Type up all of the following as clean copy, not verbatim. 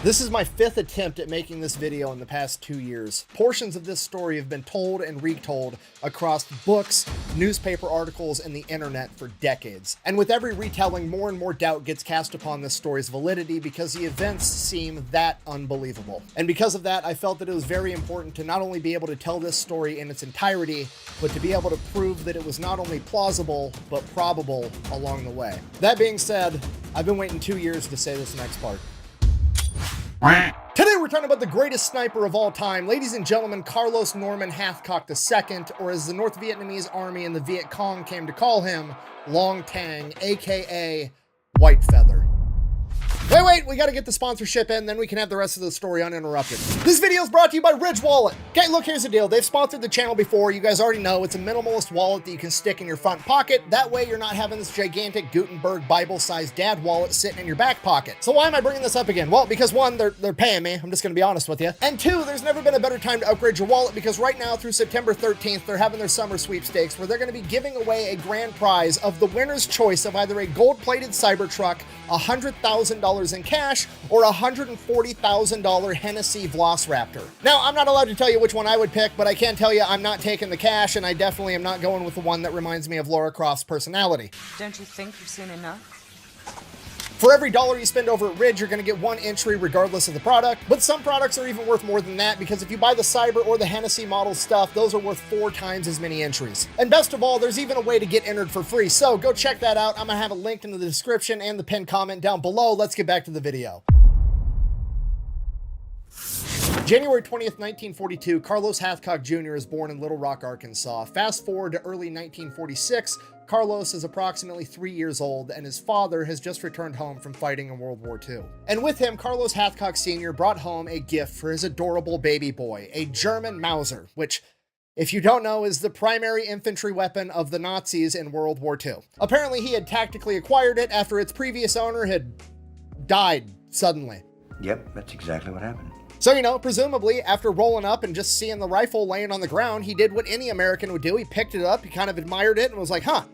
This is my 5th attempt at making this video in the past 2 years. Portions of this story have been told and retold across books, newspaper articles, and the internet for decades. And with every retelling, more and more doubt gets cast upon this story's validity because the events seem that unbelievable. And because of that, I felt that it was very important to not only be able to tell this story in its entirety, but to be able to prove that it was not only plausible, but probable along the way. That being said, I've been waiting 2 years to say this next part. Today we're talking about the greatest sniper of all time, ladies and gentlemen, Carlos Norman Hathcock II, or as the North Vietnamese Army and the Viet Cong came to call him, Long Tang, aka White Feather. Wait, we gotta get the sponsorship in, then we can have the rest of the story uninterrupted. This video is brought to you by Ridge Wallet. Okay, look, here's the deal. They've sponsored the channel before. You guys already know it's a minimalist wallet that you can stick in your front pocket. That way you're not having this gigantic Gutenberg Bible-sized dad wallet sitting in your back pocket. So why am I bringing this up again? Well, because one, they're paying me. I'm just gonna be honest with you. And two, there's never been a better time to upgrade your wallet because right now through September 13th, they're having their summer sweepstakes where they're gonna be giving away a grand prize of the winner's choice of either a gold-plated Cybertruck, $100,000 in cash, or a $140,000 Hennessy Velociraptor. Now, I'm not allowed to tell you which one I would pick, but I can tell you I'm not taking the cash, and I definitely am not going with the one that reminds me of Laura Croft's personality. Don't you think you've seen enough? For every dollar you spend over at Ridge, you're going to get one entry regardless of the product, but some products are even worth more than that because if you buy the Cyber or the Hennessy model stuff, those are worth 4 times as many entries. And best of all, there's even a way to get entered for free, so go check that out. I'm going to have a link in the description and the pinned comment down below. Let's get back to the video. January 20th, 1942, Carlos Hathcock Jr. is born in Little Rock, Arkansas. Fast forward to early 1946, Carlos is approximately 3 years old, and his father has just returned home from fighting in World War II. And with him, Carlos Hathcock Sr. brought home a gift for his adorable baby boy, a German Mauser, which, if you don't know, is the primary infantry weapon of the Nazis in World War II. Apparently, he had tactically acquired it after its previous owner had died suddenly. Yep, that's exactly what happened. So, you know, presumably, after rolling up and just seeing the rifle laying on the ground, he did what any American would do. He picked it up, he kind of admired it, and was like, huh,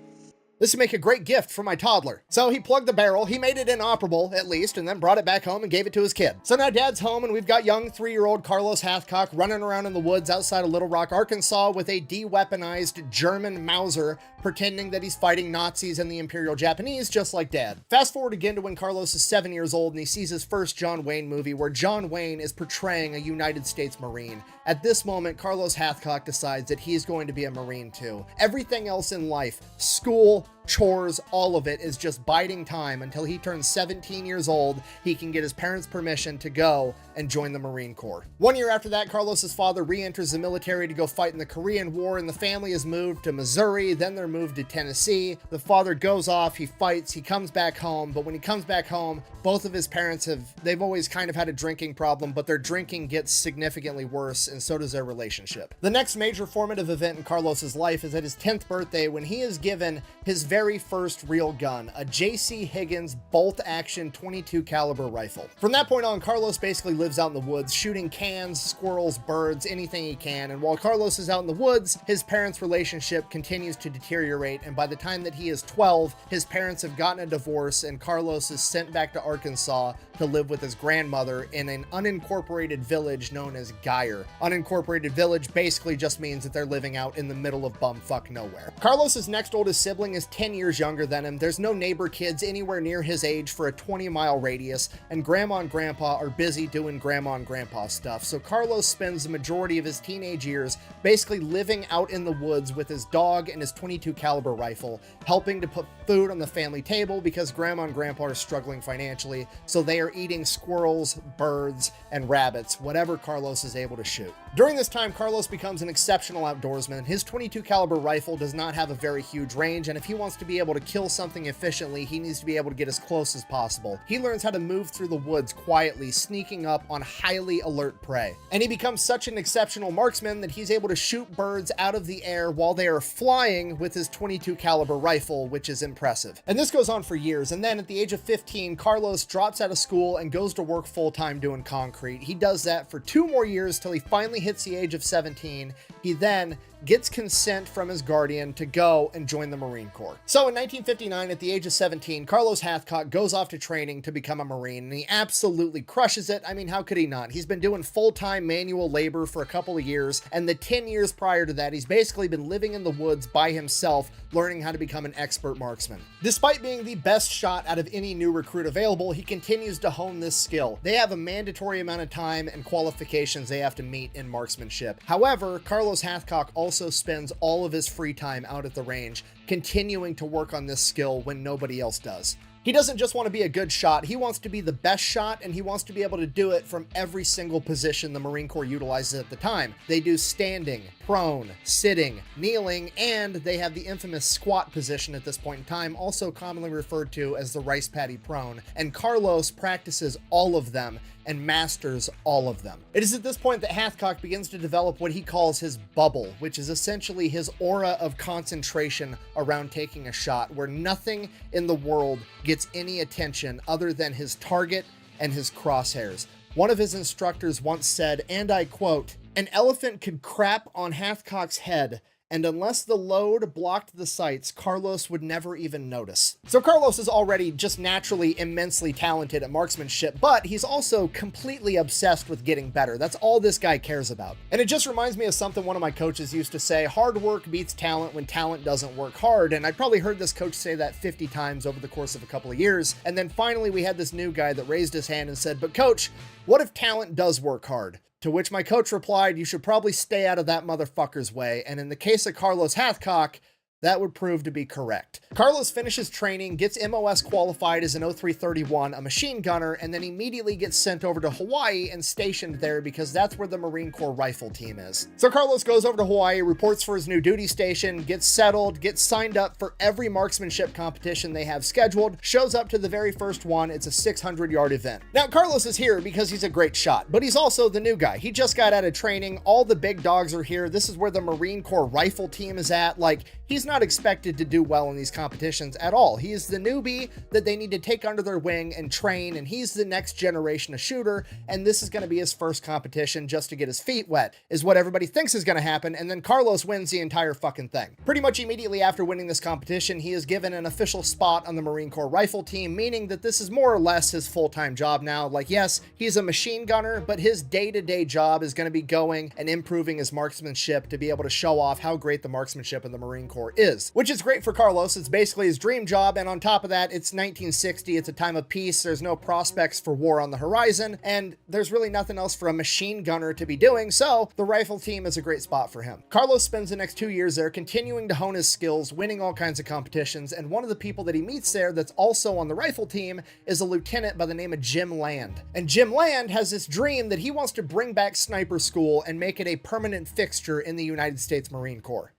this would make a great gift for my toddler. So he plugged the barrel, he made it inoperable, at least, and then brought it back home and gave it to his kid. So now Dad's home, and we've got young 3-year-old Carlos Hathcock running around in the woods outside of Little Rock, Arkansas with a de-weaponized German Mauser, pretending that he's fighting Nazis and the Imperial Japanese, just like Dad. Fast forward again to when Carlos is 7 years old and he sees his first John Wayne movie where John Wayne is portraying a United States Marine. At this moment, Carlos Hathcock decides that he's going to be a Marine too. Everything else in life, school, chores, all of it is just biding time until he turns 17 years old. He can get his parents' permission to go and join the Marine Corps. 1 year after that, Carlos's father re-enters the military to go fight in the Korean War, and the family is moved to Missouri, then they're moved to Tennessee. The father goes off, he fights, he comes back home, but when he comes back home, both of his parents they've always kind of had a drinking problem, but their drinking gets significantly worse, and so does their relationship. The next major formative event in Carlos's life is at his 10th birthday when he is given his very first real gun, a J.C. Higgins bolt-action .22 caliber rifle. From that point on, Carlos basically lives out in the woods, shooting cans, squirrels, birds, anything he can, and while Carlos is out in the woods, his parents' relationship continues to deteriorate, and by the time that he is 12, his parents have gotten a divorce, and Carlos is sent back to Arkansas to live with his grandmother in an unincorporated village known as Geyer. Unincorporated village basically just means that they're living out in the middle of bumfuck nowhere. Carlos's next oldest sibling is 10 years younger than him. There's no neighbor kids anywhere near his age for a 20-mile radius, and Grandma and Grandpa are busy doing Grandma and Grandpa stuff, so Carlos spends the majority of his teenage years basically living out in the woods with his dog and his .22 caliber rifle, helping to put food on the family table because Grandma and Grandpa are struggling financially, so they are eating squirrels, birds, and rabbits, whatever Carlos is able to shoot. During this time, Carlos becomes an exceptional outdoorsman. His .22 caliber rifle does not have a very huge range, and if he wants to be able to kill something efficiently, he needs to be able to get as close as possible. He learns how to move through the woods quietly, sneaking up on highly alert prey. And he becomes such an exceptional marksman that he's able to shoot birds out of the air while they are flying with his .22 caliber rifle, which is impressive. And this goes on for years, and then at the age of 15, Carlos drops out of school and goes to work full-time doing concrete. He does that for 2 more years till he finally hits the age of 17. He then gets consent from his guardian to go and join the Marine Corps. So in 1959, at the age of 17, Carlos Hathcock goes off to training to become a Marine, and he absolutely crushes it. I mean, how could he not? He's been doing full-time manual labor for a couple of years, and the 10 years prior to that, he's basically been living in the woods by himself, learning how to become an expert marksman. Despite being the best shot out of any new recruit available, he continues to hone this skill. They have a mandatory amount of time and qualifications they have to meet in marksmanship. However, Carlos Hathcock also spends all of his free time out at the range, continuing to work on this skill when nobody else does. He doesn't just want to be a good shot, he wants to be the best shot, and he wants to be able to do it from every single position the Marine Corps utilizes at the time. They do standing, prone, sitting, kneeling, and they have the infamous squat position at this point in time, also commonly referred to as the rice paddy prone, and Carlos practices all of them and masters all of them. It is at this point that Hathcock begins to develop what he calls his bubble, which is essentially his aura of concentration around taking a shot, where nothing in the world gets any attention other than his target and his crosshairs. One of his instructors once said, and I quote, "An elephant could crap on Hathcock's head, and unless the load blocked the sights, Carlos would never even notice." So Carlos is already just naturally immensely talented at marksmanship, but he's also completely obsessed with getting better. That's all this guy cares about. And it just reminds me of something one of my coaches used to say: hard work beats talent when talent doesn't work hard. And I probably heard this coach say that 50 times over the course of a couple of years. And then finally we had this new guy that raised his hand and said, "But coach, what if talent does work hard?" To which my coach replied, "You should probably stay out of that motherfucker's way." And in the case of Carlos Hathcock, that would prove to be correct. Carlos finishes training, gets MOS qualified as an 0331, a machine gunner, and then immediately gets sent over to Hawaii and stationed there because that's where the Marine Corps rifle team is. So Carlos goes over to Hawaii, reports for his new duty station, gets settled, gets signed up for every marksmanship competition they have scheduled, shows up to the very first one. It's a 600-yard event. Now, Carlos is here because he's a great shot, but he's also the new guy. He just got out of training. All the big dogs are here. This is where the Marine Corps rifle team is at. Like, he's not expected to do well in these competitions at all. He is the newbie that they need to take under their wing and train, and he's the next generation of shooter, and this is going to be his first competition just to get his feet wet, is what everybody thinks is going to happen, and then Carlos wins the entire fucking thing. Pretty much immediately after winning this competition, he is given an official spot on the Marine Corps rifle team, meaning that this is more or less his full-time job now. Like, yes, he's a machine gunner, but his day-to-day job is going to be going and improving his marksmanship to be able to show off how great the marksmanship in the Marine Corps is. Which is great for Carlos. It's basically his dream job, and on top of that, it's 1960. It's a time of peace. There's no prospects for war on the horizon, and there's really nothing else for a machine gunner to be doing, so the rifle team is a great spot for him. Carlos spends the next 2 years there, continuing to hone his skills, winning all kinds of competitions, and one of the people that he meets there that's also on the rifle team is a lieutenant by the name of Jim Land. And Jim Land has this dream that he wants to bring back sniper school and make it a permanent fixture in the United States Marine Corps.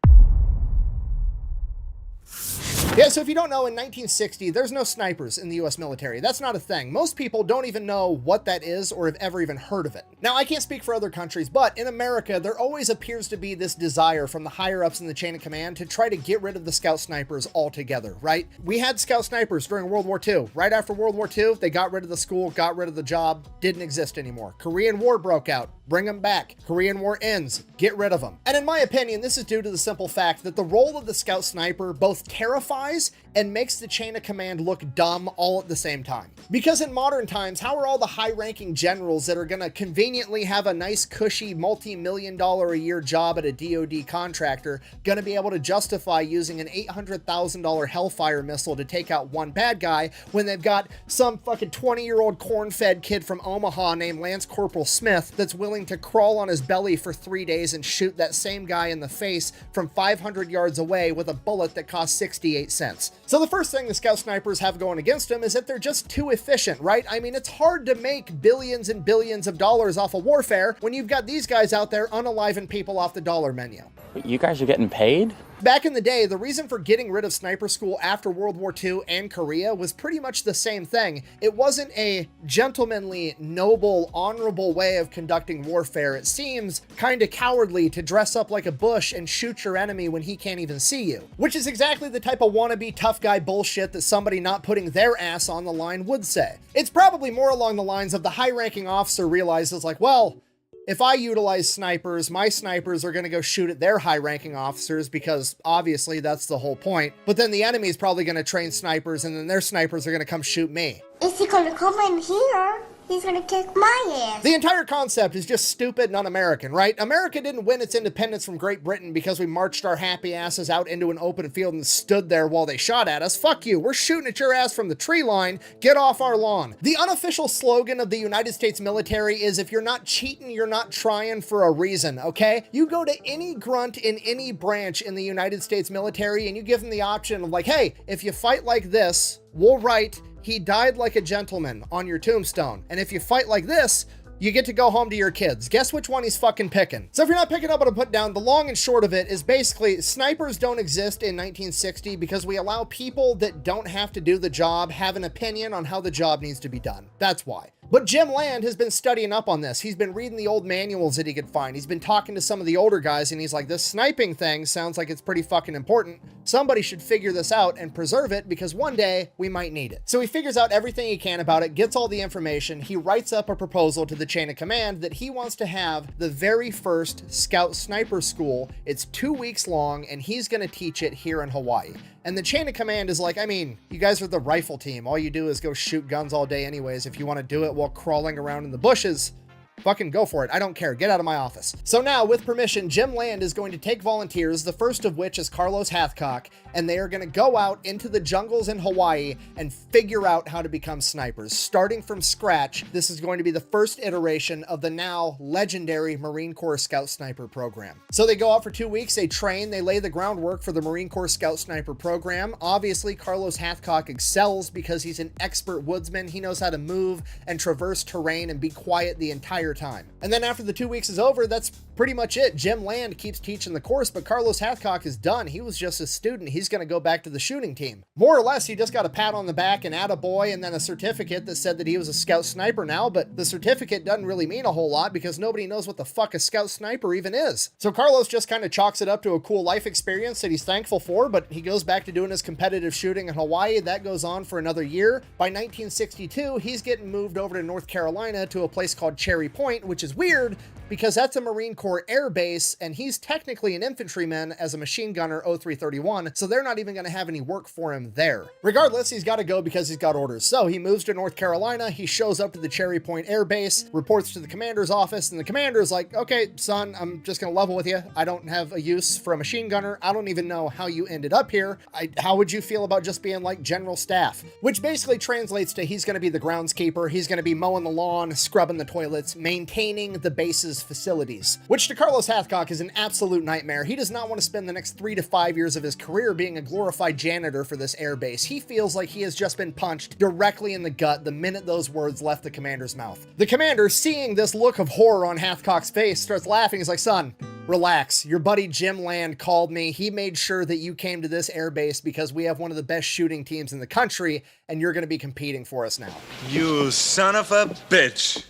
Yeah, so if you don't know, in 1960, there's no snipers in the US military. That's not a thing. Most people don't even know what that is or have ever even heard of it. Now, I can't speak for other countries, but in America, there always appears to be this desire from the higher-ups in the chain of command to try to get rid of the scout snipers altogether, right? We had scout snipers during World War II. Right after World War II, they got rid of the school, got rid of the job, didn't exist anymore. Korean War broke out. Bring them back. Korean War ends. Get rid of them. And in my opinion, this is due to the simple fact that the role of the scout sniper both terrifies and makes the chain of command look dumb all at the same time. Because in modern times, how are all the high-ranking generals that are going to conveniently have a nice, cushy, multi-million-dollar-a-year job at a DoD contractor going to be able to justify using an $800,000 Hellfire missile to take out one bad guy when they've got some fucking 20-year-old corn-fed kid from Omaha named Lance Corporal Smith that's willing to crawl on his belly for 3 days and shoot that same guy in the face from 500 yards away with a bullet that costs 68 cents. So the first thing the scout snipers have going against them is that they're just too efficient, right? I mean, it's hard to make billions and billions of dollars off of warfare when you've got these guys out there unaliving people off the dollar menu. You guys are getting paid? Back in the day, the reason for getting rid of sniper school after World War II and Korea was pretty much the same thing. It wasn't a gentlemanly, noble, honorable way of conducting warfare. It seems kind of cowardly to dress up like a bush and shoot your enemy when he can't even see you, which is exactly the type of wannabe tough guy bullshit that somebody not putting their ass on the line would say. It's probably more along the lines of the high-ranking officer realizes, like, well, If I utilize snipers, my snipers are going to go shoot at their high-ranking officers because obviously that's the whole point. But then the enemy's probably going to train snipers and then their snipers are going to come shoot me. Is he gonna come in here? He's gonna kick my ass. The entire concept is just stupid and un-American, right? America didn't win its independence from Great Britain because we marched our happy asses out into an open field and stood there while they shot at us. Fuck you, we're shooting at your ass from the tree line. Get off our lawn. The unofficial slogan of the United States military is, if you're not cheating, you're not trying for a reason, okay? You go to any grunt in any branch in the United States military and you give them the option of like, hey, if you fight like this, we'll write, "He died like a gentleman" on your tombstone. And if you fight like this, you get to go home to your kids. Guess which one he's fucking picking? So if you're not picking up what I put down, the long and short of it is basically snipers don't exist in 1960 because we allow people that don't have to do the job have an opinion on how the job needs to be done. That's why. But Jim Land has been studying up on this. He's been reading the old manuals that he could find. He's been talking to some of the older guys and he's like, this sniping thing sounds like it's pretty fucking important. Somebody should figure this out and preserve it because one day we might need it. So he figures out everything he can about it, gets all the information. He writes up a proposal to the chain of command that he wants to have the very first scout sniper school. It's 2 weeks long and he's going to teach it here in Hawaii. And the chain of command is like, I mean, you guys are the rifle team. All you do is go shoot guns all day anyways. If you want to do it while crawling around in the bushes, fucking go for it. I don't care. Get out of my office. So now, with permission, Jim Land is going to take volunteers, the first of which is Carlos Hathcock, and they are going to go out into the jungles in Hawaii and figure out how to become snipers. Starting from scratch, this is going to be the first iteration of the now legendary Marine Corps Scout Sniper program. So they go out for 2 weeks, they train, they lay the groundwork for the Marine Corps Scout Sniper program. Obviously, Carlos Hathcock excels because he's an expert woodsman. He knows how to move and traverse terrain and be quiet the entire time. And then after the 2 weeks is over, that's pretty much it. Jim Land keeps teaching the course, but Carlos Hathcock is done. He was just a student. He's going to go back to the shooting team. More or less, he just got a pat on the back and attaboy and then a certificate that said that he was a scout sniper now, but the certificate doesn't really mean a whole lot because nobody knows what the fuck a scout sniper even is. So Carlos just kind of chalks it up to a cool life experience that he's thankful for, but he goes back to doing his competitive shooting in Hawaii. That goes on for another year. By 1962, he's getting moved over to North Carolina to a place called Cherry Point, which is weird because that's a Marine Corps air base and he's technically an infantryman as a machine gunner 0331, so they're not even going to have any work for him there. Regardless, he's got to go because he's got orders. So he moves to North Carolina, he shows up to the Cherry Point air base, reports to the commander's office, and the commander's like, okay, son, I'm just going to level with you. I don't have a use for a machine gunner. I don't even know how you ended up here. How would you feel about just being like general staff? Which basically translates to he's going to be the groundskeeper. He's going to be mowing the lawn, scrubbing the toilets, maintaining the base's facilities, which to Carlos Hathcock is an absolute nightmare. He does not want to spend the next 3 to 5 years of his career being a glorified janitor for this air base. He feels like he has just been punched directly in the gut the minute those words left the commander's mouth. The commander, seeing this look of horror on Hathcock's face, starts laughing. He's like, son, relax. Your buddy Jim Land called me. He made sure that you came to this air base because we have one of the best shooting teams in the country, and you're going to be competing for us now. You son of a bitch.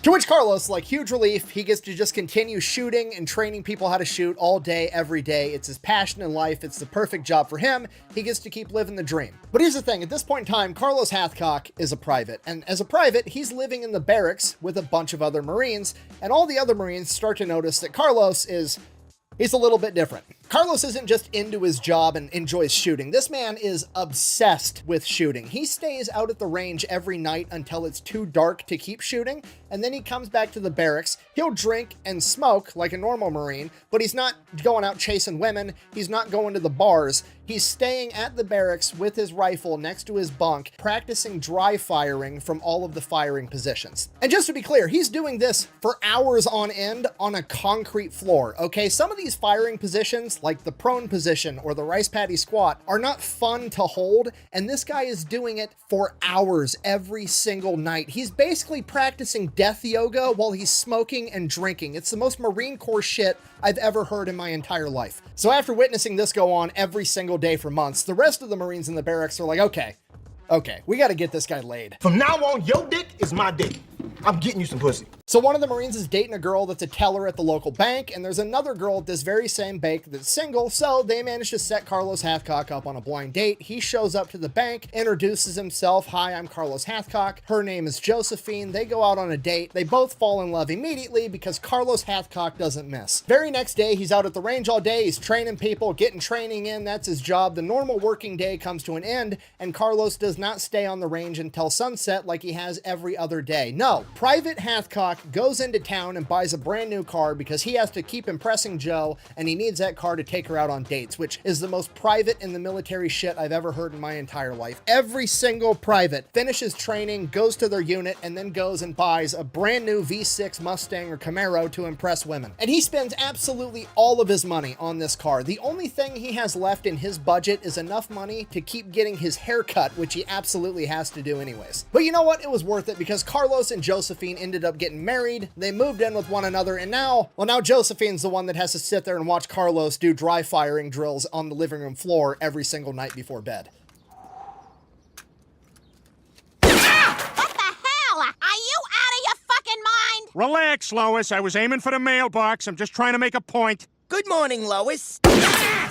To which Carlos, like, huge relief, he gets to just continue shooting and training people how to shoot all day, every day. It's his passion in life. It's the perfect job for him. He gets to keep living the dream. But here's the thing. At this point in time, Carlos Hathcock is a private. And as a private, he's living in the barracks with a bunch of other Marines. And all the other Marines start to notice that Carlos he's a little bit different. Carlos isn't just into his job and enjoys shooting. This man is obsessed with shooting. He stays out at the range every night until it's too dark to keep shooting, and then he comes back to the barracks. He'll drink and smoke like a normal Marine, but he's not going out chasing women. He's not going to the bars. He's staying at the barracks with his rifle next to his bunk, practicing dry firing from all of the firing positions. And just to be clear, he's doing this for hours on end on a concrete floor, okay? Some of these firing positions, like the prone position or the rice paddy squat, are not fun to hold, and this guy is doing it for hours every single night. He's basically practicing death yoga while he's smoking and drinking. It's the most Marine Corps shit I've ever heard in my entire life. So after witnessing this go on every single day for months, the rest of the Marines in the barracks are like, okay, we got to get this guy laid. From now on, your dick is my dick. I'm getting you some pussy. So So one of the Marines is dating a girl that's a teller at the local bank, and there's another girl at this very same bank that's single, so they manage to set Carlos Hathcock up on a blind date. He shows up to the bank, introduces himself. Hi, I'm Carlos Hathcock. Her name is Josephine. They go out on a date. They both fall in love immediately because Carlos Hathcock doesn't miss. Very next day, he's out at the range all day. He's training people, getting training in. That's his job. The normal working day comes to an end, and Carlos does not stay on the range until sunset like he has every other day. No, Private Hathcock goes into town and buys a brand new car because he has to keep impressing Joe, and he needs that car to take her out on dates, which is the most private in the military shit I've ever heard in my entire life. Every single private finishes training, goes to their unit, and then goes and buys a brand new V6 Mustang or Camaro to impress women. And he spends absolutely all of his money on this car. The only thing he has left in his budget is enough money to keep getting his hair cut, which he absolutely has to do anyways. But you know what? It was worth it because Carlos and Josephine ended up getting married. They moved in with one another, and now Josephine's the one that has to sit there and watch Carlos do dry firing drills on the living room floor every single night before bed. What the hell? Are you out of your fucking mind? Relax, Lois. I was aiming for the mailbox. I'm just trying to make a point. Good morning, Lois.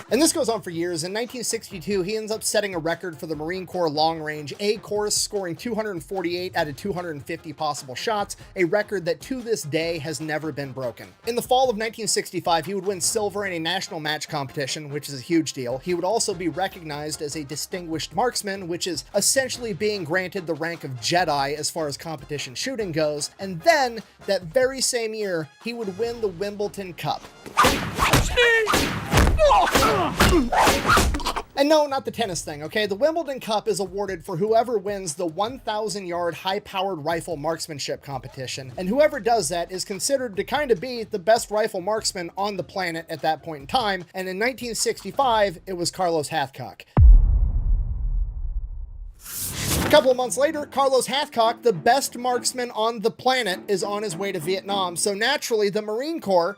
And this goes on for years. In 1962, he ends up setting a record for the Marine Corps Long Range A course, scoring 248 out of 250 possible shots, a record that to this day has never been broken. In the fall of 1965, he would win silver in a national match competition, which is a huge deal. He would also be recognized as a distinguished marksman, which is essentially being granted the rank of Jedi as far as competition shooting goes. And then, that very same year, he would win the Wimbledon Cup. And no, not the tennis thing, okay? The Wimbledon Cup is awarded for whoever wins the 1,000-yard high-powered rifle marksmanship competition, and whoever does that is considered to kind of be the best rifle marksman on the planet at that point in time, and in 1965, it was Carlos Hathcock. A couple of months later, Carlos Hathcock, the best marksman on the planet, is on his way to Vietnam, so naturally, the Marine Corps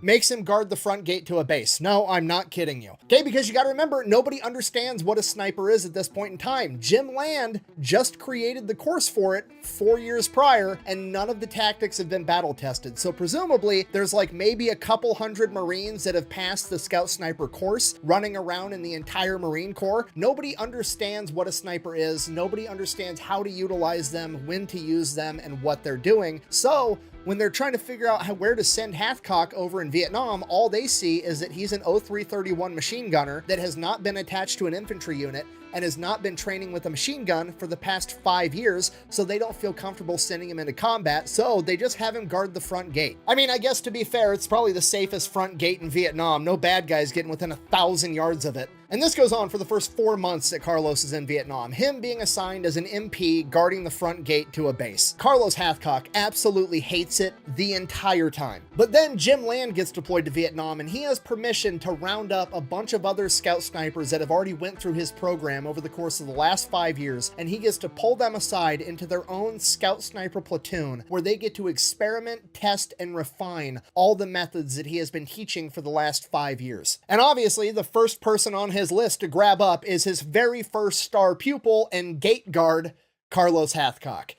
makes him guard the front gate to a base. No, I'm not kidding you. Okay, because you gotta remember, nobody understands what a sniper is at this point in time. Jim Land just created the course for it 4 years prior, and none of the tactics have been battle tested. So presumably, there's like maybe a couple hundred Marines that have passed the Scout Sniper course running around in the entire Marine Corps. Nobody understands what a sniper is. Nobody understands how to utilize them, when to use them, and what they're doing. So when they're trying to figure out where to send Hathcock over in Vietnam, all they see is that he's an 0331 machine gunner that has not been attached to an infantry unit and has not been training with a machine gun for the past 5 years, so they don't feel comfortable sending him into combat, so they just have him guard the front gate. I mean, I guess to be fair, it's probably the safest front gate in Vietnam. No bad guys getting within 1,000 yards of it. And this goes on for the first 4 months that Carlos is in Vietnam, him being assigned as an MP guarding the front gate to a base. Carlos Hathcock absolutely hates it the entire time. But then Jim Land gets deployed to Vietnam, and he has permission to round up a bunch of other scout snipers that have already went through his program over the course of the last 5 years, and he gets to pull them aside into their own scout sniper platoon, where they get to experiment, test, and refine all the methods that he has been teaching for the last 5 years. And obviously, the first person on his list to grab up is his very first star pupil and gate guard, Carlos Hathcock.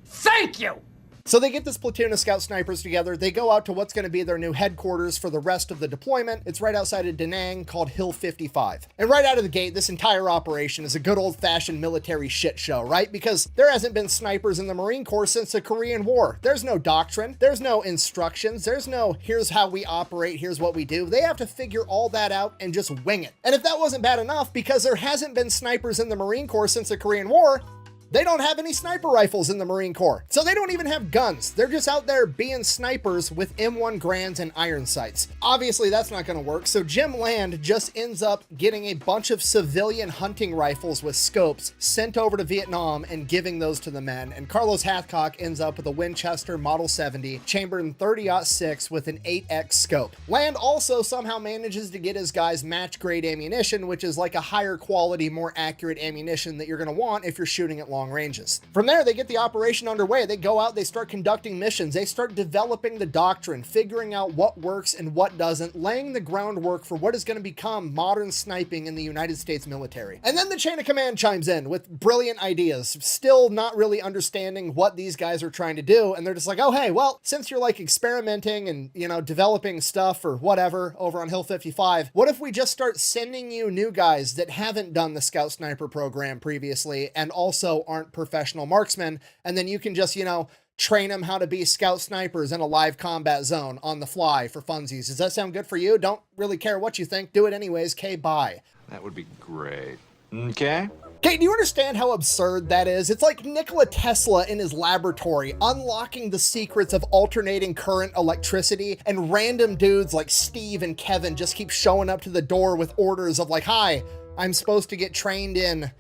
Thank you! So they get this platoon of scout snipers together. They go out to what's going to be their new headquarters for the rest of the deployment. It's right outside of Da Nang, called Hill 55. And right out of the gate, this entire operation is a good old-fashioned military shit show, right? Because there hasn't been snipers in the Marine Corps since the Korean War. There's no doctrine. There's no instructions. There's no, here's how we operate, here's what we do. They have to figure all that out and just wing it. And if that wasn't bad enough, because there hasn't been snipers in the Marine Corps since the Korean War, they don't have any sniper rifles in the Marine Corps. So they don't even have guns. They're just out there being snipers with M1 Grands and iron sights. Obviously, that's not going to work. So Jim Land just ends up getting a bunch of civilian hunting rifles with scopes sent over to Vietnam and giving those to the men. And Carlos Hathcock ends up with a Winchester Model 70 chambered in 30-06 with an 8X scope. Land also somehow manages to get his guys match grade ammunition, which is like a higher quality, more accurate ammunition that you're going to want if you're shooting at long long ranges. From there, they get the operation underway. They go out, they start conducting missions, they start developing the doctrine, figuring out what works and what doesn't, laying the groundwork for what is going to become modern sniping in the United States military. And then the chain of command chimes in with brilliant ideas, still not really understanding what these guys are trying to do. And they're just like, oh, hey, well, since you're like experimenting and, you know, developing stuff or whatever over on Hill 55, what if we just start sending you new guys that haven't done the Scout Sniper program previously and also aren't professional marksmen, and then you can just, you know, train them how to be scout snipers in a live combat zone on the fly for funsies. Does that sound good for you? Don't really care what you think. Do it anyways. Okay, bye. That would be great. Okay. Okay, do you understand how absurd that is? It's like Nikola Tesla in his laboratory unlocking the secrets of alternating current electricity, and random dudes like Steve and Kevin just keep showing up to the door with orders of like, hi, I'm supposed to get trained in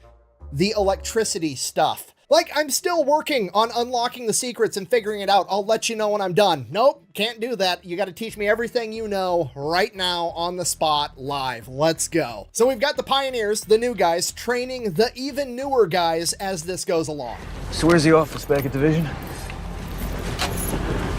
the electricity stuff. Like, I'm still working on unlocking the secrets and figuring it out. I'll let you know when I'm done. Nope, can't do that. You got to teach me everything you know right now on the spot live. Let's go. So we've got the pioneers, the new guys, training the even newer guys as this goes along. So where's the office back at Division?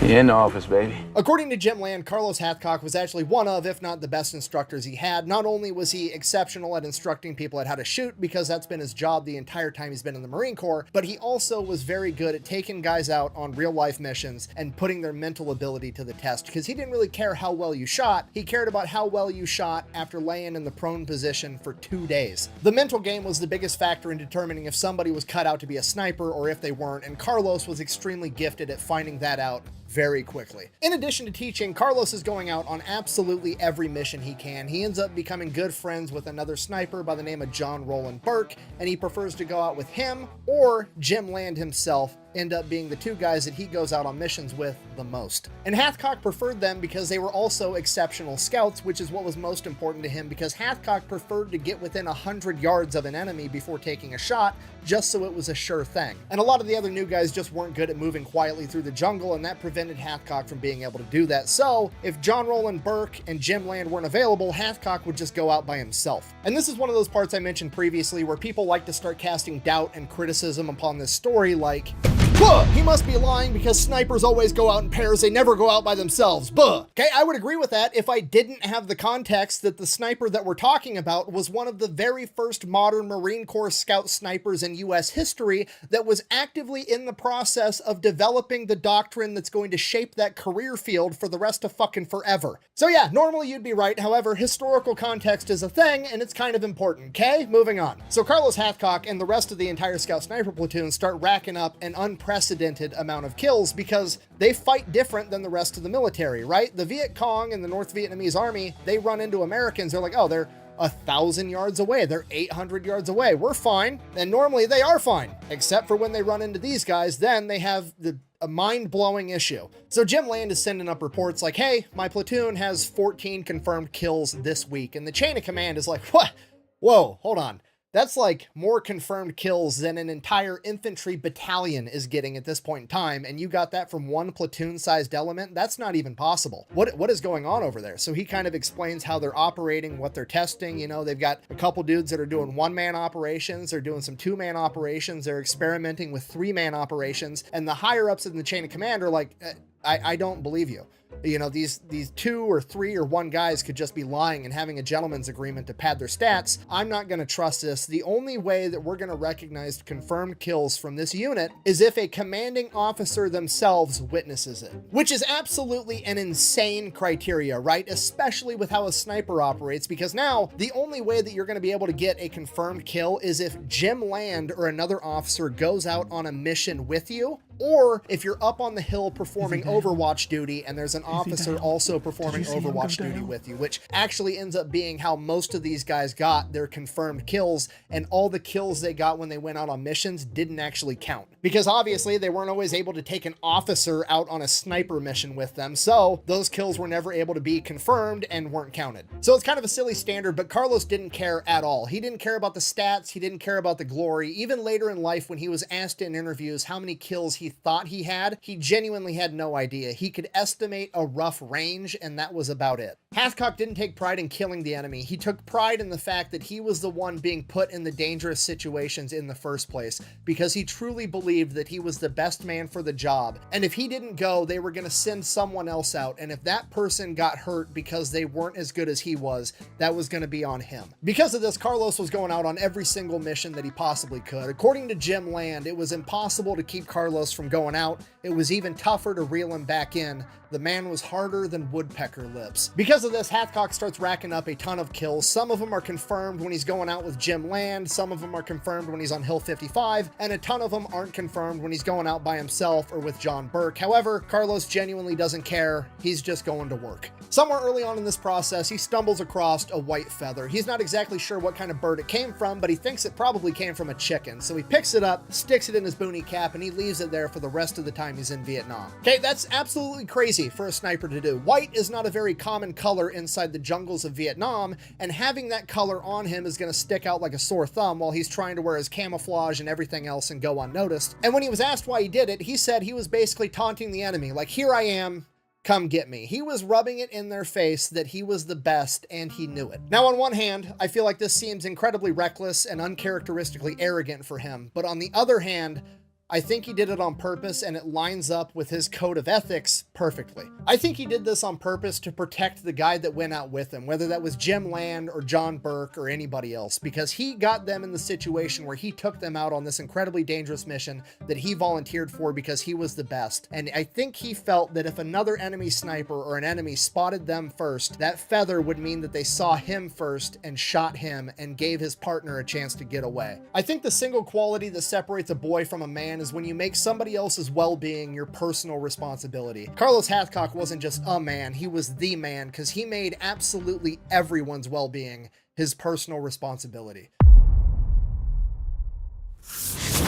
In the office, baby. According to Jim Land, Carlos Hathcock was actually one of, if not the best instructors he had. Not only was he exceptional at instructing people at how to shoot, because that's been his job the entire time he's been in the Marine Corps, but he also was very good at taking guys out on real life missions and putting their mental ability to the test, because he didn't really care how well you shot. He cared about how well you shot after laying in the prone position for 2 days. The mental game was the biggest factor in determining if somebody was cut out to be a sniper or if they weren't, and Carlos was extremely gifted at finding that out very quickly. In addition to teaching, Carlos is going out on absolutely every mission he can. He ends up becoming good friends with another sniper by the name of John Roland Burke, and he prefers to go out with him or Jim Land himself end up being the two guys that he goes out on missions with the most. And Hathcock preferred them because they were also exceptional scouts, which is what was most important to him, because Hathcock preferred to get within 100 yards of an enemy before taking a shot, just so it was a sure thing. And a lot of the other new guys just weren't good at moving quietly through the jungle, and that prevented Hathcock from being able to do that. So if John Roland Burke and Jim Land weren't available, Hathcock would just go out by himself. And this is one of those parts I mentioned previously where people like to start casting doubt and criticism upon this story, like, buh, he must be lying because snipers always go out in pairs, they never go out by themselves, buh. Okay, I would agree with that if I didn't have the context that the sniper that we're talking about was one of the very first modern Marine Corps scout snipers in US history that was actively in the process of developing the doctrine that's going to shape that career field for the rest of fucking forever. So yeah, normally you'd be right, however, historical context is a thing and it's kind of important, okay? Moving on. So Carlos Hathcock and the rest of the entire scout sniper platoon start racking up an unprecedented amount of kills because they fight different than the rest of the military, right? The Viet Cong and the North Vietnamese army, they run into Americans, they're like, oh, they're 1,000 yards away, they're 800 yards away, we're fine. And normally they are fine, except for when they run into these guys, then they have a mind-blowing issue. So Jim Land is sending up reports like, hey, my platoon has 14 confirmed kills this week. And the chain of command is like, what? Whoa, hold on. That's like more confirmed kills than an entire infantry battalion is getting at this point in time, and you got that from one platoon-sized element? That's not even possible. What is going on over there? So he kind of explains how they're operating, what they're testing. You know, they've got a couple dudes that are doing one-man operations, they're doing some two-man operations, they're experimenting with three-man operations, and the higher-ups in the chain of command are like, I don't believe you. You know, these 2 or 3 or 1 guys could just be lying and having a gentleman's agreement to pad their stats. I'm not going to trust this. The only way that we're going to recognize confirmed kills from this unit is if a commanding officer themselves witnesses it, which is absolutely an insane criteria, right? Especially with how a sniper operates, because now the only way that you're going to be able to get a confirmed kill is if Jim Land or another officer goes out on a mission with you, or if you're up on the hill performing Overwatch duty and there's an officer also performing Overwatch duty with you, which actually ends up being how most of these guys got their confirmed kills, and all the kills they got when they went out on missions didn't actually count. Because obviously they weren't always able to take an officer out on a sniper mission with them, so those kills were never able to be confirmed and weren't counted. So it's kind of a silly standard, but Carlos didn't care at all. He didn't care about the stats, he didn't care about the glory. Even later in life when he was asked in interviews how many kills he he thought he had. He genuinely had no idea. He could estimate a rough range, and that was about it. Hathcock didn't take pride in killing the enemy. He took pride in the fact that he was the one being put in the dangerous situations in the first place, because he truly believed that he was the best man for the job. And if he didn't go, they were going to send someone else out. And if that person got hurt because they weren't as good as he was, that was going to be on him. Because of this, Carlos was going out on every single mission that he possibly could. According to Jim Land, it was impossible to keep Carlos from going out. It was even tougher to reel him back in. The man was harder than woodpecker lips. Because of this, Hathcock starts racking up a ton of kills. Some of them are confirmed when he's going out with Jim Land, some of them are confirmed when he's on Hill 55, and a ton of them aren't confirmed when he's going out by himself or with John Burke. However, Carlos genuinely doesn't care. He's just going to work. Somewhere early on in this process, he stumbles across a white feather. He's not exactly sure what kind of bird it came from, but he thinks it probably came from a chicken. So he picks it up, sticks it in his boonie cap, and he leaves it there for the rest of the time he's in Vietnam. Okay, that's absolutely crazy for a sniper to do. White is not a very common color inside the jungles of Vietnam, and having that color on him is going to stick out like a sore thumb while he's trying to wear his camouflage and everything else and go unnoticed. And when he was asked why he did it, he said he was basically taunting the enemy, like, here I am, come get me. He was rubbing it in their face that he was the best, and he knew it. Now, on one hand, I feel like this seems incredibly reckless and uncharacteristically arrogant for him, but on the other hand, I think he did it on purpose, and it lines up with his code of ethics perfectly. I think he did this on purpose to protect the guy that went out with him, whether that was Jim Land or John Burke or anybody else, because he got them in the situation where he took them out on this incredibly dangerous mission that he volunteered for because he was the best. And I think he felt that if another enemy sniper or an enemy spotted them first, that feather would mean that they saw him first and shot him and gave his partner a chance to get away. I think the single quality that separates a boy from a man is when you make somebody else's well-being your personal responsibility. Carlos Hathcock wasn't just a man, he was the man, because he made absolutely everyone's well-being his personal responsibility.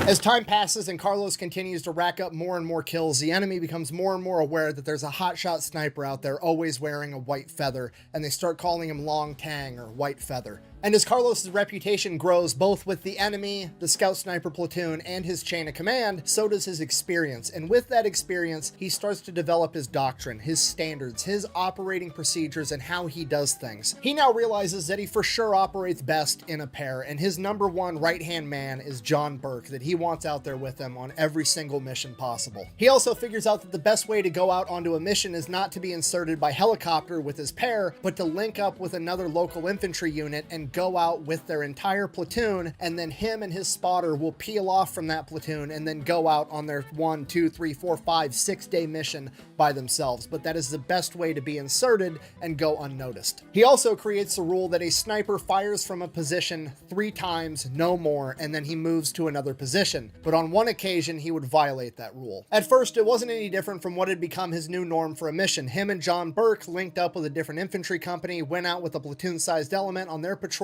As time passes and Carlos continues to rack up more and more kills, the enemy becomes more and more aware that there's a hotshot sniper out there always wearing a white feather, and they start calling him Long Tang or White Feather. And as Carlos's reputation grows both with the enemy, the scout sniper platoon, and his chain of command, so does his experience. And with that experience, he starts to develop his doctrine, his standards, his operating procedures, and how he does things. He now realizes that he for sure operates best in a pair, and his number one right-hand man is John Burke, that he wants out there with him on every single mission possible. He also figures out that the best way to go out onto a mission is not to be inserted by helicopter with his pair, but to link up with another local infantry unit and go out with their entire platoon, and then him and his spotter will peel off from that platoon and then go out on their 1, 2, 3, 4, 5, 6-day mission by themselves. But that is the best way to be inserted and go unnoticed. He also creates the rule that a sniper fires from a position 3 times, no more, and then he moves to another position. But on one occasion, he would violate that rule. At first, it wasn't any different from what had become his new norm for a mission. Him and John Burke linked up with a different infantry company, went out with a platoon-sized element on their patrol,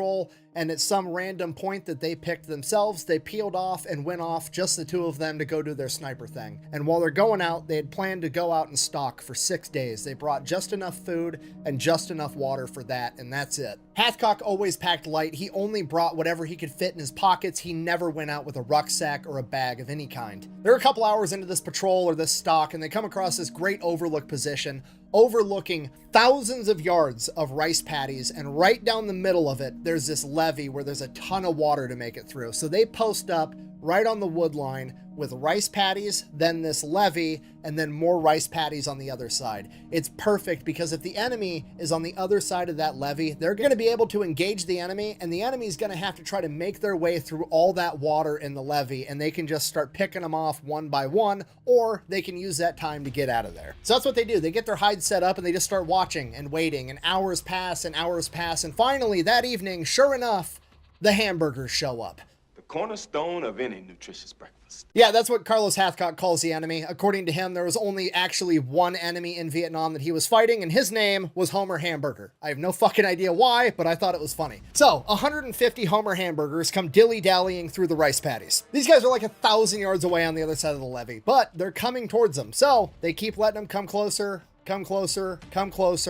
and at some random point that they picked themselves, they peeled off and went off, just the two of them, to go do their sniper thing. And while they're going out, they had planned to go out and stalk for 6 days. They brought just enough food and just enough water for that, and that's it. Hathcock always packed light. He only brought whatever he could fit in his pockets. He never went out with a rucksack or a bag of any kind. They're a couple hours into this patrol or this stalk, and they come across this great overlook position overlooking thousands of yards of rice paddies, and right down the middle of it, there's this levee where there's a ton of water to make it through. So they post up right on the wood line with rice paddies, then this levee, and then more rice paddies on the other side. It's perfect because if the enemy is on the other side of that levee, they're going to be able to engage the enemy, and the enemy is going to have to try to make their way through all that water in the levee, and they can just start picking them off one by one, or they can use that time to get out of there. So that's what they do. They get their hides set up and they just start watching and waiting, and hours pass and hours pass, and finally that evening, sure enough, the hamburgers show up. Cornerstone of any nutritious breakfast. Yeah, that's what Carlos Hathcock calls the enemy. According to him, there was only actually one enemy in Vietnam that he was fighting, and his name was Homer Hamburger. I have no fucking idea why, but I thought it was funny. So, 150 Homer Hamburgers come dilly-dallying through the rice paddies. These guys are like 1,000 yards away on the other side of the levee, but they're coming towards them, so they keep letting them come closer come closer,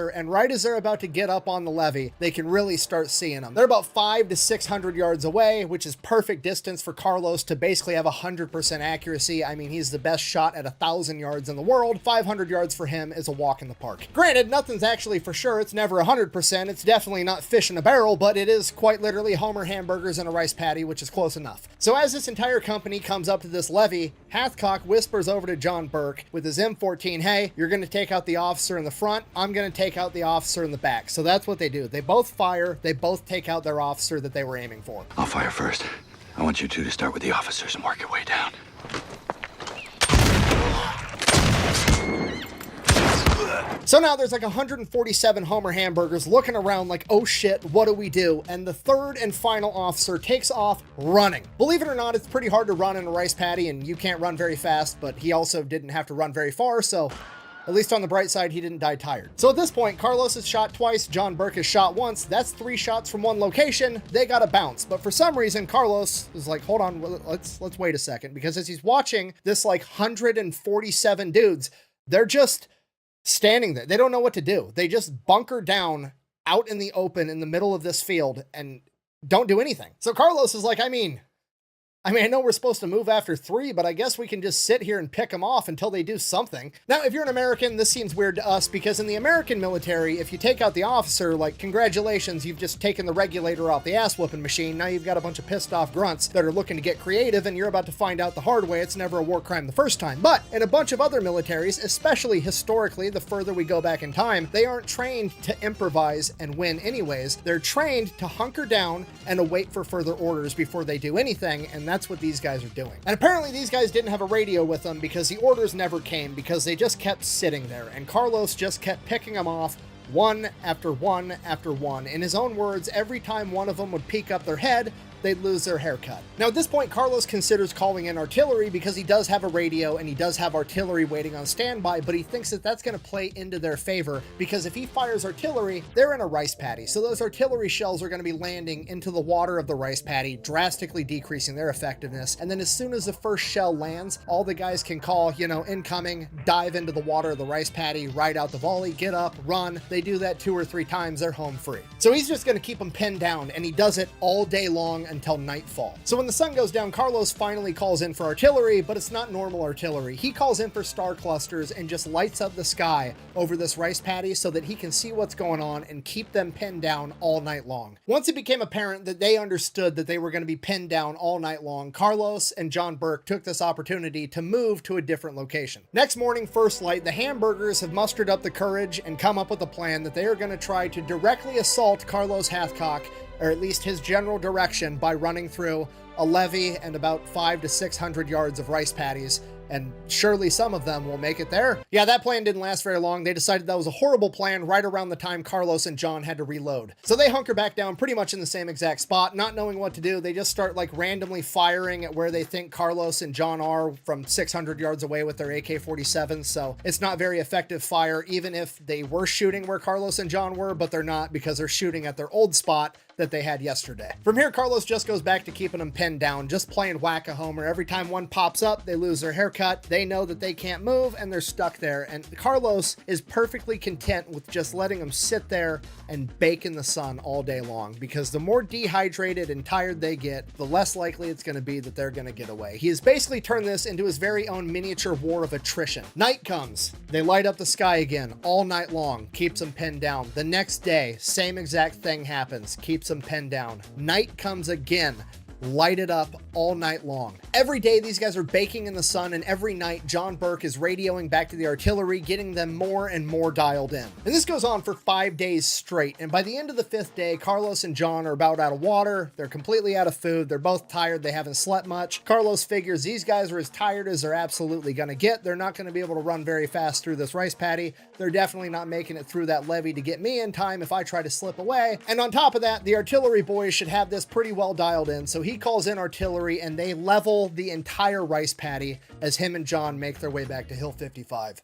and right as they're about to get up on the levee, they can really start seeing them. They're about 500 to 600 yards away, which is perfect distance for Carlos to basically have 100% accuracy. I mean, he's the best shot at 1,000 yards in the world. 500 yards for him is a walk in the park. Granted, nothing's actually for sure. It's never 100%. It's definitely not fish in a barrel, but it is quite literally Homer hamburgers and a rice patty, which is close enough. So as this entire company comes up to this levee, Hathcock whispers over to John Burke with his M14, hey, you're going to take out the officer in the front. I'm going to take out the officer in the back. So that's what they do. They both fire. They both take out their officer that they were aiming for. I'll fire first. I want you two to start with the officers and work your way down. So now there's like 147 Homer hamburgers looking around like, oh shit, what do we do? And the third and final officer takes off running. Believe it or not, it's pretty hard to run in a rice patty, and you can't run very fast, but he also didn't have to run very far, so at least on the bright side, he didn't die tired. So at this point, Carlos is shot twice, John Burke is shot once. That's 3 shots from one location. They got to bounce. But for some reason, Carlos is like, hold on, let's wait a second. Because as he's watching this like 147 dudes, they're just standing there. They don't know what to do. They just bunker down out in the open in the middle of this field and don't do anything. So Carlos is like, I mean, I know we're supposed to move after 3, but I guess we can just sit here and pick them off until they do something. Now, if you're an American, this seems weird to us because in the American military, if you take out the officer, like, congratulations, you've just taken the regulator off the ass-whooping machine. Now you've got a bunch of pissed-off grunts that are looking to get creative, and you're about to find out the hard way it's never a war crime the first time. But in a bunch of other militaries, especially historically, the further we go back in time, they aren't trained to improvise and win anyways. They're trained to hunker down and await for further orders before they do anything, and that's what these guys are doing. And apparently these guys didn't have a radio with them because the orders never came because they just kept sitting there, and Carlos just kept picking them off one after one after one. In his own words, every time one of them would peek up their head, they'd lose their haircut. Now at this point, Carlos considers calling in artillery because he does have a radio and he does have artillery waiting on standby, but he thinks that that's going to play into their favor because if he fires artillery, they're in a rice paddy. So those artillery shells are going to be landing into the water of the rice paddy, drastically decreasing their effectiveness. And then as soon as the first shell lands, all the guys can call, incoming, dive into the water of the rice paddy, ride out the volley, get up, run. They do that 2 or 3 times, they're home free. So he's just going to keep them pinned down, and he does it all day long until nightfall. So when the sun goes down, Carlos finally calls in for artillery, but it's not normal artillery. He calls in for star clusters and just lights up the sky over this rice paddy so that he can see what's going on and keep them pinned down all night long. Once it became apparent that they understood that they were going to be pinned down all night long, Carlos and John Burke took this opportunity to move to a different location. Next morning, first light, the hamburgers have mustered up the courage and come up with a plan that they are going to try to directly assault Carlos Hathcock, or at least his general direction, by running through a levee and about 500 to 600 yards of rice paddies, and surely some of them will make it there. Yeah, that plan didn't last very long. They decided that was a horrible plan right around the time Carlos and John had to reload. So they hunker back down pretty much in the same exact spot, not knowing what to do. They just start like randomly firing at where they think Carlos and John are from 600 yards away with their AK-47s. So it's not very effective fire, even if they were shooting where Carlos and John were, but they're not because they're shooting at their old spot that they had yesterday. From here, Carlos just goes back to keeping them pinned down, just playing whack-a-homer. Every time one pops up, they lose their haircut. They know that they can't move and they're stuck there. And Carlos is perfectly content with just letting them sit there and bake in the sun all day long, because the more dehydrated and tired they get, the less likely it's going to be that they're going to get away. He has basically turned this into his very own miniature war of attrition. Night comes. They light up the sky again all night long, keeps them pinned down. The next day, same exact thing happens, keeps them pinned down. Night comes again, light it up all night long. Every day these guys are baking in the sun, and every night John Burke is radioing back to the artillery, getting them more and more dialed in. And this goes on for 5 days straight, and by the end of the 5th day, Carlos and John are about out of water, they're completely out of food, they're both tired, they haven't slept much. Carlos figures these guys are as tired as they're absolutely gonna get. They're not gonna be able to run very fast through this rice paddy. They're definitely not making it through that levee to get me in time if I try to slip away. And on top of that, the artillery boys should have this pretty well dialed in, so he calls in artillery and they level the entire rice paddy as him and John make their way back to Hill 55.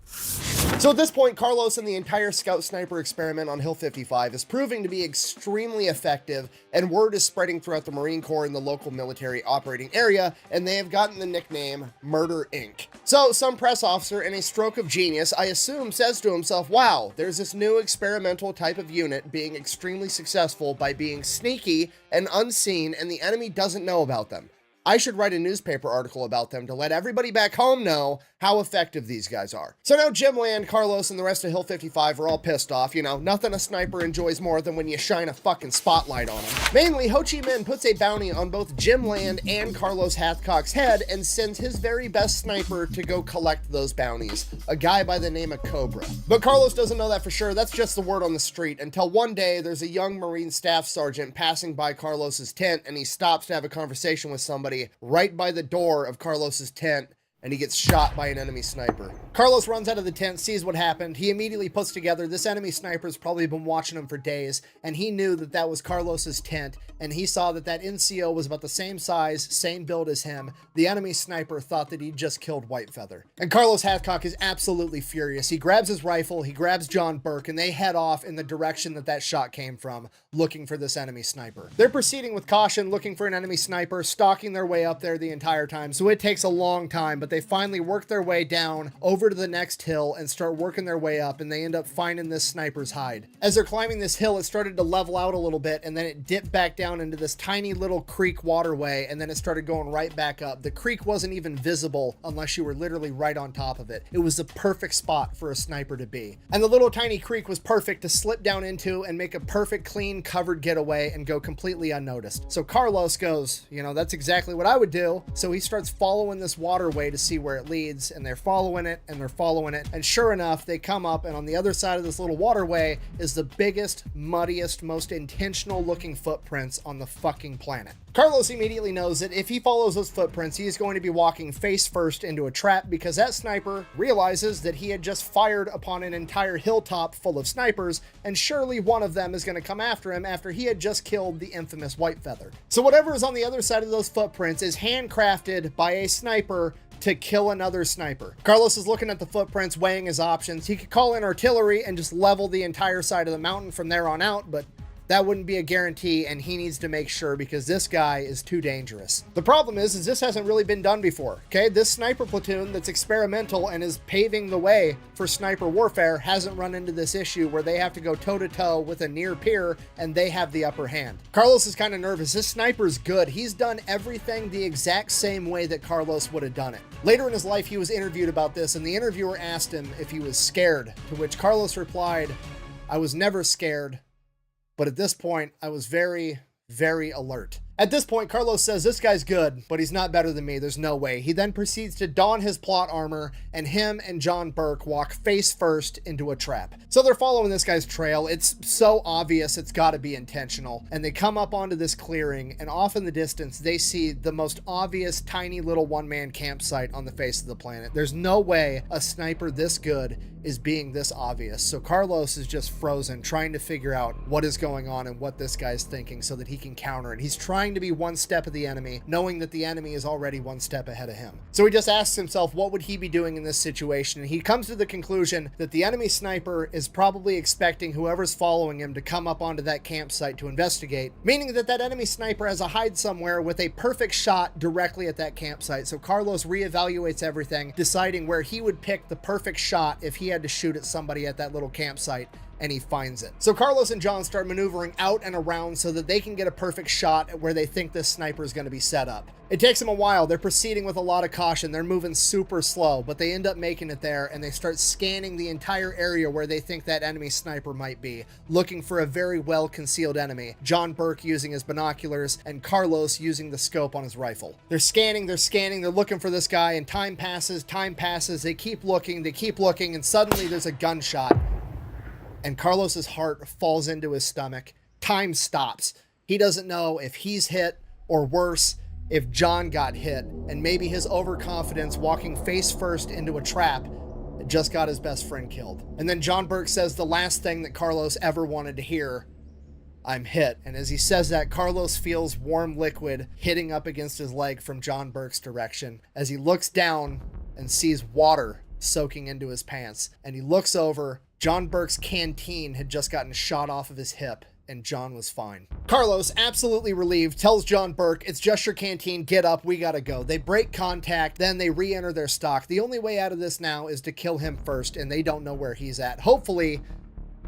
So at this point, Carlos and the entire Scout Sniper experiment on Hill 55 is proving to be extremely effective, and word is spreading throughout the Marine Corps and the local military operating area, and they have gotten the nickname Murder Inc. So some press officer, in a stroke of genius, I assume, says to himself, wow, there's this new experimental type of unit being extremely successful by being sneaky and unseen, and the enemy doesn't know about them. I should write a newspaper article about them to let everybody back home know how effective these guys are. So now Jim Land, Carlos, and the rest of Hill 55 are all pissed off. You know, nothing a sniper enjoys more than when you shine a fucking spotlight on him. Mainly, Ho Chi Minh puts a bounty on both Jim Land and Carlos Hathcock's head and sends his very best sniper to go collect those bounties, a guy by the name of Cobra. But Carlos doesn't know that for sure. That's just the word on the street, until one day there's a young Marine staff sergeant passing by Carlos's tent, and he stops to have a conversation with somebody right by the door of Carlos's tent, and he gets shot by an enemy sniper. Carlos runs out of the tent, sees what happened. He immediately puts together this enemy sniper's probably been watching him for days, and he knew that that was Carlos's tent, and he saw that that NCO was about the same size, same build as him. The enemy sniper thought that he'd just killed Whitefeather. And Carlos Hathcock is absolutely furious. He grabs his rifle, he grabs John Burke, and they head off in the direction that that shot came from, looking for this enemy sniper. They're proceeding with caution, looking for an enemy sniper, stalking their way up there the entire time, so it takes a long time, but they finally work their way down over to the next hill and start working their way up, and they end up finding this sniper's hide. As they're climbing this hill, it started to level out a little bit, and then it dipped back down into this tiny little creek waterway, and then it started going right back up. The creek wasn't even visible unless you were literally right on top of it. It was the perfect spot for a sniper to be. And the little tiny creek was perfect to slip down into and make a perfect, clean, covered getaway and go completely unnoticed. So Carlos goes, you know, that's exactly what I would do. So he starts following this waterway to see where it leads, and they're following it, and they're following it, and sure enough, they come up, and on the other side of this little waterway is the biggest, muddiest, most intentional looking footprints on the fucking planet. Carlos immediately knows that if he follows those footprints, he is going to be walking face first into a trap, because that sniper realizes that he had just fired upon an entire hilltop full of snipers, and surely one of them is going to come after him after he had just killed the infamous Whitefeather. So whatever is on the other side of those footprints is handcrafted by a sniper to kill another sniper. Carlos is looking at the footprints, weighing his options. He could call in artillery and just level the entire side of the mountain from there on out, but that wouldn't be a guarantee, and he needs to make sure, because this guy is too dangerous. The problem is this hasn't really been done before, okay? This sniper platoon that's experimental and is paving the way for sniper warfare hasn't run into this issue where they have to go toe-to-toe with a near peer and they have the upper hand. Carlos is kind of nervous. This sniper's good. He's done everything the exact same way that Carlos would have done it. Later in his life, he was interviewed about this, and the interviewer asked him if he was scared, to which Carlos replied, "I was never scared. But at this point, I was very, very alert." At this point, Carlos says, this guy's good, but he's not better than me. There's no way. He then proceeds to don his plot armor, and him and John Burke walk face first into a trap. So they're following this guy's trail. It's so obvious it's got to be intentional. And they come up onto this clearing, and off in the distance, they see the most obvious tiny little one-man campsite on the face of the planet. There's no way a sniper this good is being this obvious. So Carlos is just frozen, trying to figure out what is going on and what this guy's thinking so that he can counter it. He's trying to be one step of the enemy, knowing that the enemy is already one step ahead of him. So he just asks himself, what would he be doing in this situation? And he comes to the conclusion that the enemy sniper is probably expecting whoever's following him to come up onto that campsite to investigate, meaning that that enemy sniper has a hide somewhere with a perfect shot directly at that campsite. So Carlos reevaluates everything, deciding where he would pick the perfect shot if he had to shoot at somebody at that little campsite, and he finds it. So Carlos and John start maneuvering out and around so that they can get a perfect shot at where they think this sniper is going to be set up. It takes them a while. They're proceeding with a lot of caution. They're moving super slow, but they end up making it there, and they start scanning the entire area where they think that enemy sniper might be, looking for a very well-concealed enemy. John Burke using his binoculars, and Carlos using the scope on his rifle. They're scanning, they're looking for this guy, and time passes, they keep looking, and suddenly there's a gunshot, and Carlos's heart falls into his stomach. Time stops. He doesn't know if he's hit, or worse, if John got hit, and maybe his overconfidence walking face first into a trap just got his best friend killed. And then John Burke says the last thing that Carlos ever wanted to hear, "I'm hit." And as he says that, Carlos feels warm liquid hitting up against his leg from John Burke's direction as he looks down and sees water soaking into his pants. And he looks over. John Burke's canteen had just gotten shot off of his hip, and John was fine. Carlos, absolutely relieved, tells John Burke, "It's just your canteen, get up, we gotta go." They break contact, then they re-enter their stock. The only way out of this now is to kill him first, and they don't know where he's at. Hopefully,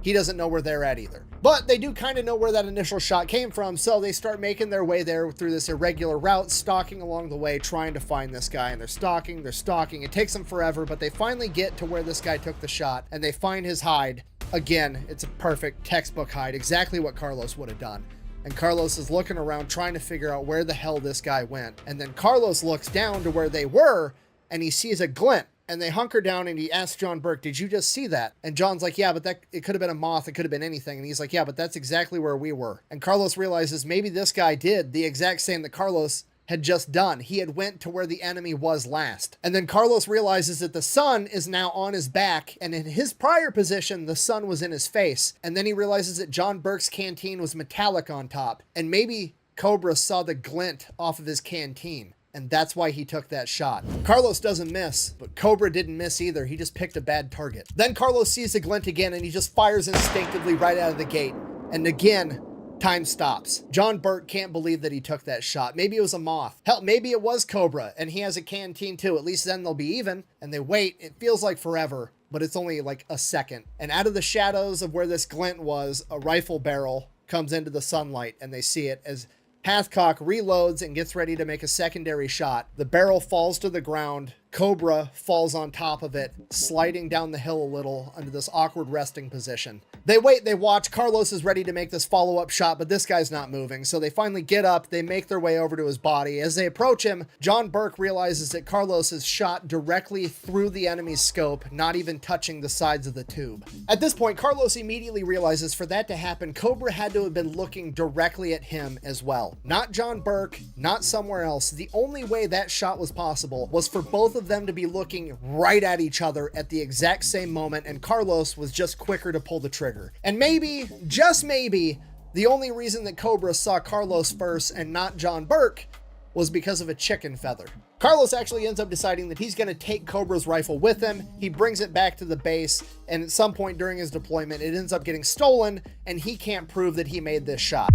he doesn't know where they're at either. But they do kind of know where that initial shot came from, so they start making their way there through this irregular route, stalking along the way, trying to find this guy, and they're stalking. It takes them forever, but they finally get to where this guy took the shot, and they find his hide. Again, it's a perfect textbook hide, exactly what Carlos would have done. And Carlos is looking around trying to figure out where the hell this guy went. And then Carlos looks down to where they were, and he sees a glint. And they hunker down, and he asks John Burke, "Did you just see that?" And John's like, "Yeah, but it could have been a moth. It could have been anything." And he's like, "Yeah, but that's exactly where we were." And Carlos realizes maybe this guy did the exact same that Carlos had just done. He had went to where the enemy was last. And then Carlos realizes that the sun is now on his back, and in his prior position, the sun was in his face. And then he realizes that John Burke's canteen was metallic on top, and maybe Cobra saw the glint off of his canteen, and that's why he took that shot. Carlos doesn't miss, but Cobra didn't miss either. He just picked a bad target. Then Carlos sees the glint again, and he just fires instinctively right out of the gate. And again, time stops. John Burke can't believe that he took that shot. Maybe it was a moth. Hell, maybe it was Cobra, and he has a canteen too. At least then they'll be even. And they wait. It feels like forever, but it's only like a second. And out of the shadows of where this glint was, a rifle barrel comes into the sunlight, and they see it as Hathcock reloads and gets ready to make a secondary shot. The barrel falls to the ground. Cobra falls on top of it, sliding down the hill a little under this awkward resting position. They wait, they watch. Carlos is ready to make this follow-up shot, but this guy's not moving. So they finally get up, they make their way over to his body. As they approach him, John Burke realizes that Carlos is shot directly through the enemy's scope, not even touching the sides of the tube. At this point, Carlos immediately realizes for that to happen, Cobra had to have been looking directly at him as well. Not John Burke, not somewhere else. The only way that shot was possible was for both of them to be looking right at each other at the exact same moment, and Carlos was just quicker to pull the trigger. And maybe, just maybe, the only reason that Cobra saw Carlos first and not John Burke was because of a chicken feather. Carlos actually ends up deciding that he's going to take Cobra's rifle with him. He brings it back to the base, and at some point during his deployment, it ends up getting stolen, and he can't prove that he made this shot.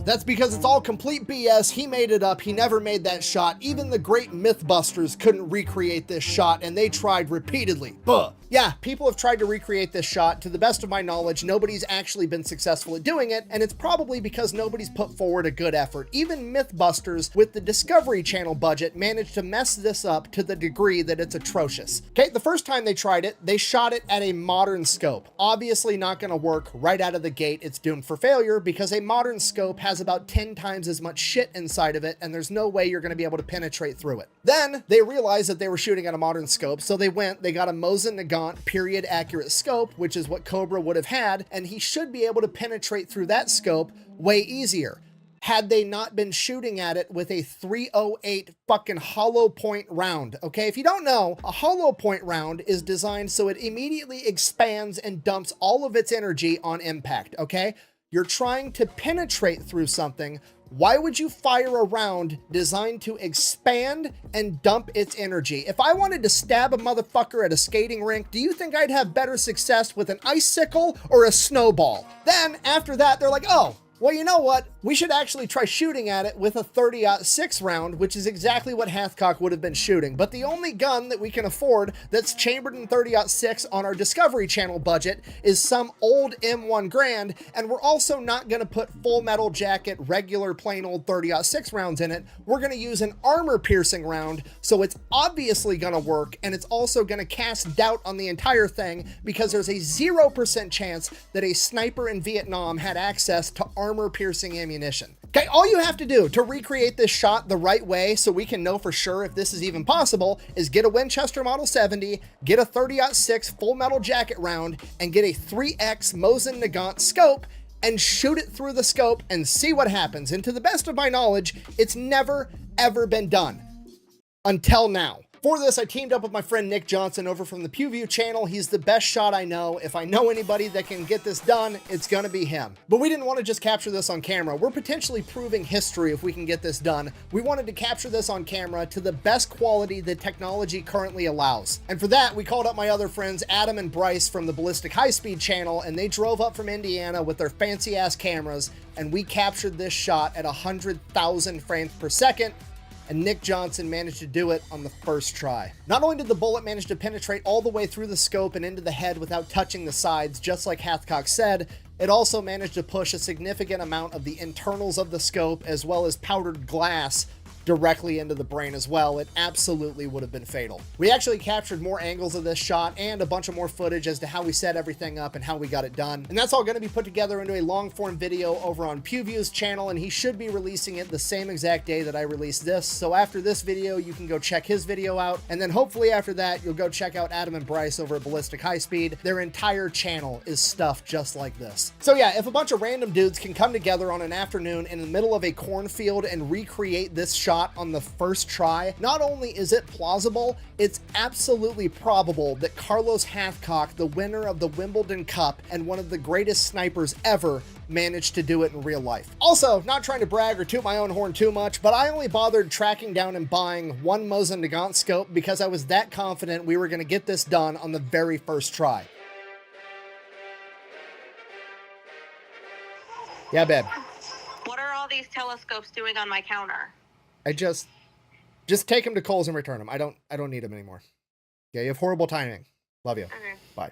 That's because it's all complete BS. He made it up. He never made that shot. Even the great Mythbusters couldn't recreate this shot, and they tried repeatedly. Yeah, people have tried to recreate this shot. To the best of my knowledge, nobody's actually been successful at doing it, and it's probably because nobody's put forward a good effort. Even Mythbusters with the Discovery Channel budget managed to mess this up to the degree that it's atrocious. Okay, the first time they tried it, they shot it at a modern scope. Obviously not gonna work right out of the gate. It's doomed for failure because a modern scope has about 10 times as much shit inside of it, and there's no way you're gonna be able to penetrate through it. Then they realized that they were shooting at a modern scope, so they got a Mosin Nagant period accurate scope, which is what Cobra would have had, and he should be able to penetrate through that scope way easier had they not been shooting at it with a 308 fucking hollow point round. Okay, if you don't know, a hollow point round is designed so it immediately expands and dumps all of its energy on impact. Okay, you're trying to penetrate through something. Why would you fire a round designed to expand and dump its energy? If I wanted to stab a motherfucker at a skating rink, do you think I'd have better success with an icicle or a snowball? Then after that, they're like, oh, well, you know what? We should actually try shooting at it with a 30-06 round, which is exactly what Hathcock would have been shooting. But the only gun that we can afford that's chambered in 30-06 on our Discovery Channel budget is some old M1 Grand, and we're also not going to put Full Metal Jacket, regular plain old 30-06 rounds in it. We're going to use an armor-piercing round, so it's obviously going to work, and it's also going to cast doubt on the entire thing because there's a 0% chance that a sniper in Vietnam had access to armor-piercing ammunition. Okay, all you have to do to recreate this shot the right way so we can know for sure if this is even possible is get a Winchester Model 70, get a 30-06 Full Metal Jacket round, and get a 3X Mosin Nagant scope and shoot it through the scope and see what happens. And to the best of my knowledge, it's never, ever been done. Until now. For this, I teamed up with my friend Nick Johnson over from the PewView channel. He's the best shot I know. If I know anybody that can get this done, it's gonna be him. But we didn't want to just capture this on camera. We're potentially proving history if we can get this done. We wanted to capture this on camera to the best quality that technology currently allows. And for that, we called up my other friends, Adam and Bryce from the Ballistic High Speed channel, and they drove up from Indiana with their fancy ass cameras, and we captured this shot at 100,000 frames per second. And Nick Johnson managed to do it on the first try. Not only did the bullet manage to penetrate all the way through the scope and into the head without touching the sides, just like Hathcock said, it also managed to push a significant amount of the internals of the scope as well as powdered glass directly into the brain as well. It absolutely would have been fatal. We actually captured more angles of this shot and a bunch of more footage as to how we set everything up and how we got it done. And that's all going to be put together into a long form video over on PewView's channel, and he should be releasing it the same exact day that I release this. So after this video, you can go check his video out. And then hopefully after that, you'll go check out Adam and Bryce over at Ballistic High Speed. Their entire channel is stuff just like this. So yeah, if a bunch of random dudes can come together on an afternoon in the middle of a cornfield and recreate this shot on the first try, not only is it plausible, it's absolutely probable that Carlos Hathcock, the winner of the Wimbledon Cup and one of the greatest snipers ever, managed to do it in real life. Also, not trying to brag or toot my own horn too much, but I only bothered tracking down and buying one Mosin Nagant scope because I was that confident we were going to get this done on the very first try. Yeah, babe. What are all these telescopes doing on my counter? I just take them to Kohl's and return them. I don't need them anymore. Yeah, you have horrible timing. Love you. Okay. Bye.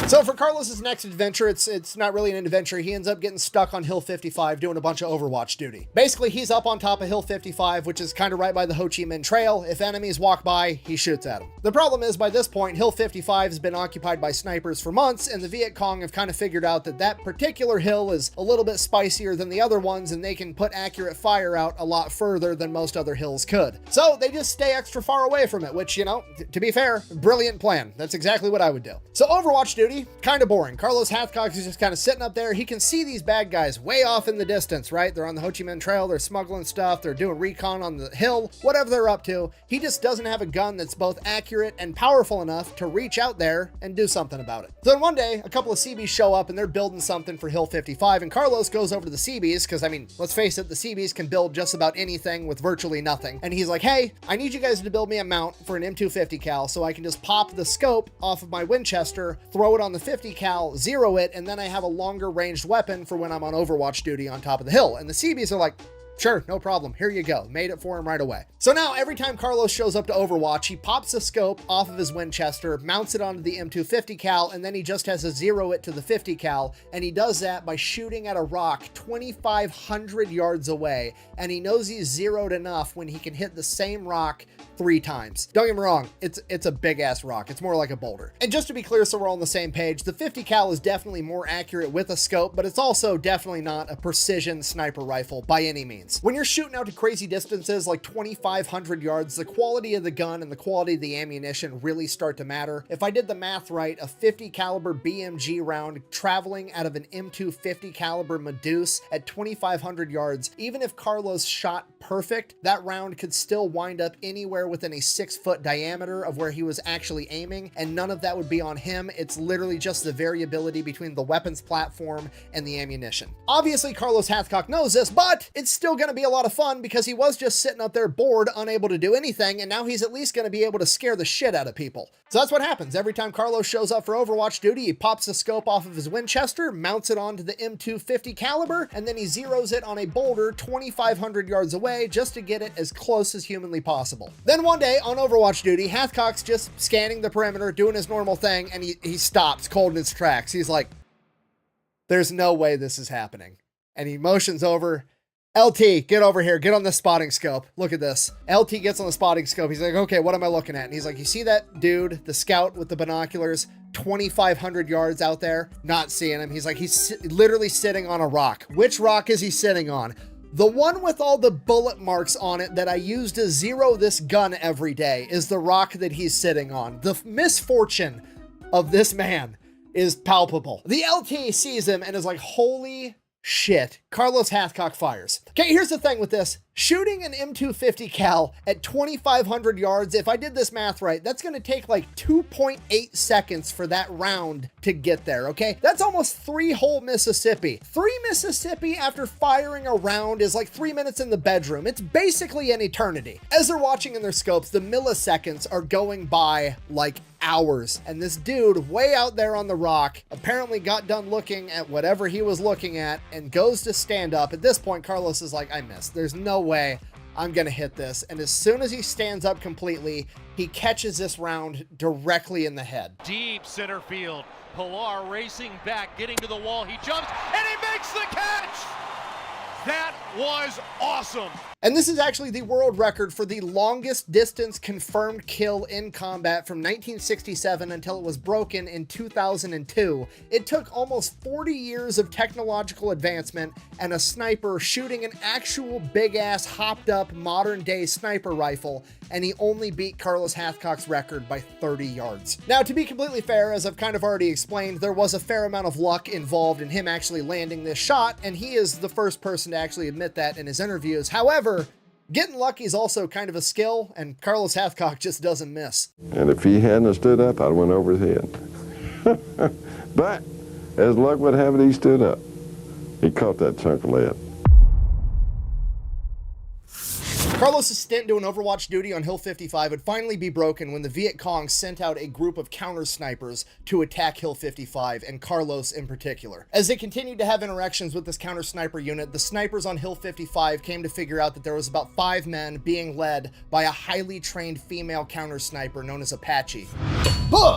So for Carlos's next adventure, it's not really an adventure. He ends up getting stuck on Hill 55 doing a bunch of Overwatch duty. Basically, he's up on top of Hill 55, which is kind of right by the Ho Chi Minh Trail. If enemies walk by, he shoots at them. The problem is, by this point, Hill 55 has been occupied by snipers for months, and the Viet Cong have kind of figured out that that particular hill is a little bit spicier than the other ones, and they can put accurate fire out a lot further than most other hills could. So they just stay extra far away from it, which, you know, to be fair, brilliant plan. That's exactly what I would do. So Overwatch duty, kind of boring. Carlos Hathcock is just kind of sitting up there. He can see these bad guys way off in the distance, right? They're on the Ho Chi Minh Trail. They're smuggling stuff. They're doing recon on the hill, whatever they're up to. He just doesn't have a gun that's both accurate and powerful enough to reach out there and do something about it. So then one day, a couple of CBs show up and they're building something for Hill 55, and Carlos goes over to the CBs because, I mean, let's face it, the CBs can build just about anything with virtually nothing. And he's like, hey, I need you guys to build me a mount for an M250 cal so I can just pop the scope off of my Winchester, throw it on the 50 cal, zero it, and then I have a longer ranged weapon for when I'm on Overwatch duty on top of the hill. And the CBs are like, sure, no problem. Here you go. Made it for him right away. So now every time Carlos shows up to Overwatch, he pops a scope off of his Winchester, mounts it onto the M250 cal, and then he just has to zero it to the 50 cal. And he does that by shooting at a rock 2,500 yards away. And he knows he's zeroed enough when he can hit the same rock 3 times. Don't get me wrong, it's a big ass rock. It's more like a boulder. And just to be clear, so we're all on the same page, the 50 cal is definitely more accurate with a scope, but it's also definitely not a precision sniper rifle by any means. When you're shooting out to crazy distances like 2,500 yards, the quality of the gun and the quality of the ammunition really start to matter. If I did the math right, a 50 caliber BMG round traveling out of an M250 caliber Medusa at 2,500 yards, even if Carlos shot perfect, that round could still wind up anywhere within a 6-foot diameter of where he was actually aiming, and none of that would be on him. It's literally just the variability between the weapons platform and the ammunition. Obviously, Carlos Hathcock knows this, but it's still going to be a lot of fun because he was just sitting up there bored, unable to do anything, and now he's at least going to be able to scare the shit out of people. So that's what happens. Every time Carlos shows up for Overwatch duty, he pops the scope off of his Winchester, mounts it onto the M250 caliber, and then he zeroes it on a boulder 2,500 yards away just to get it as close as humanly possible. Then one day on Overwatch duty, Hathcock's just scanning the perimeter, doing his normal thing, and he stops cold in his tracks. He's like, there's no way this is happening. And he motions over, LT, get over here. Get on the spotting scope. Look at this. LT gets on the spotting scope. He's like, okay, what am I looking at? And he's like, you see that dude, the scout with the binoculars, 2,500 yards out there? Not seeing him. He's like, he's literally sitting on a rock. Which rock is he sitting on? The one with all the bullet marks on it that I use to zero this gun every day is the rock that he's sitting on. The misfortune of this man is palpable. The LT sees him and is like, holy shit. Carlos Hathcock fires. Okay, here's the thing with this. Shooting an M250 cal at 2,500 yards, if I did this math right, that's going to take like 2.8 seconds for that round to get there, okay? That's almost 3 whole Mississippi. 3 Mississippi after firing a round is like 3 minutes in the bedroom. It's basically an eternity. As they're watching in their scopes, the milliseconds are going by like hours, and this dude way out there on the rock apparently got done looking at whatever he was looking at and goes to stand up. At this point, Carlos is like, I missed. There's no way I'm gonna hit this. And as soon as he stands up completely, he catches this round directly in the head. Deep center field. Pilar racing back, getting to the wall. He jumps and he makes the catch. That was awesome. And this is actually the world record for the longest distance confirmed kill in combat from 1967 until it was broken in 2002. It took almost 40 years of technological advancement and a sniper shooting an actual big-ass hopped-up modern-day sniper rifle, and he only beat Carlos Hathcock's record by 30 yards. Now, to be completely fair, as I've kind of already explained, there was a fair amount of luck involved in him actually landing this shot, and he is the first person to actually admit that in his interviews. However, getting lucky is also kind of a skill, and Carlos Hathcock just doesn't miss. And if he hadn't stood up, I'd went over his head. But, as luck would have it, he stood up. He caught that chunk of lead. Carlos's stint doing Overwatch duty on Hill 55 would finally be broken when the Viet Cong sent out a group of counter snipers to attack Hill 55, and Carlos in particular. As they continued to have interactions with this counter sniper unit, the snipers on Hill 55 came to figure out that there was about 5 men being led by a highly trained female counter sniper known as Apache.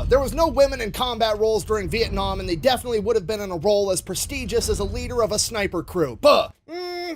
There was no women in combat roles during Vietnam, and they definitely would have been in a role as prestigious as a leader of a sniper crew.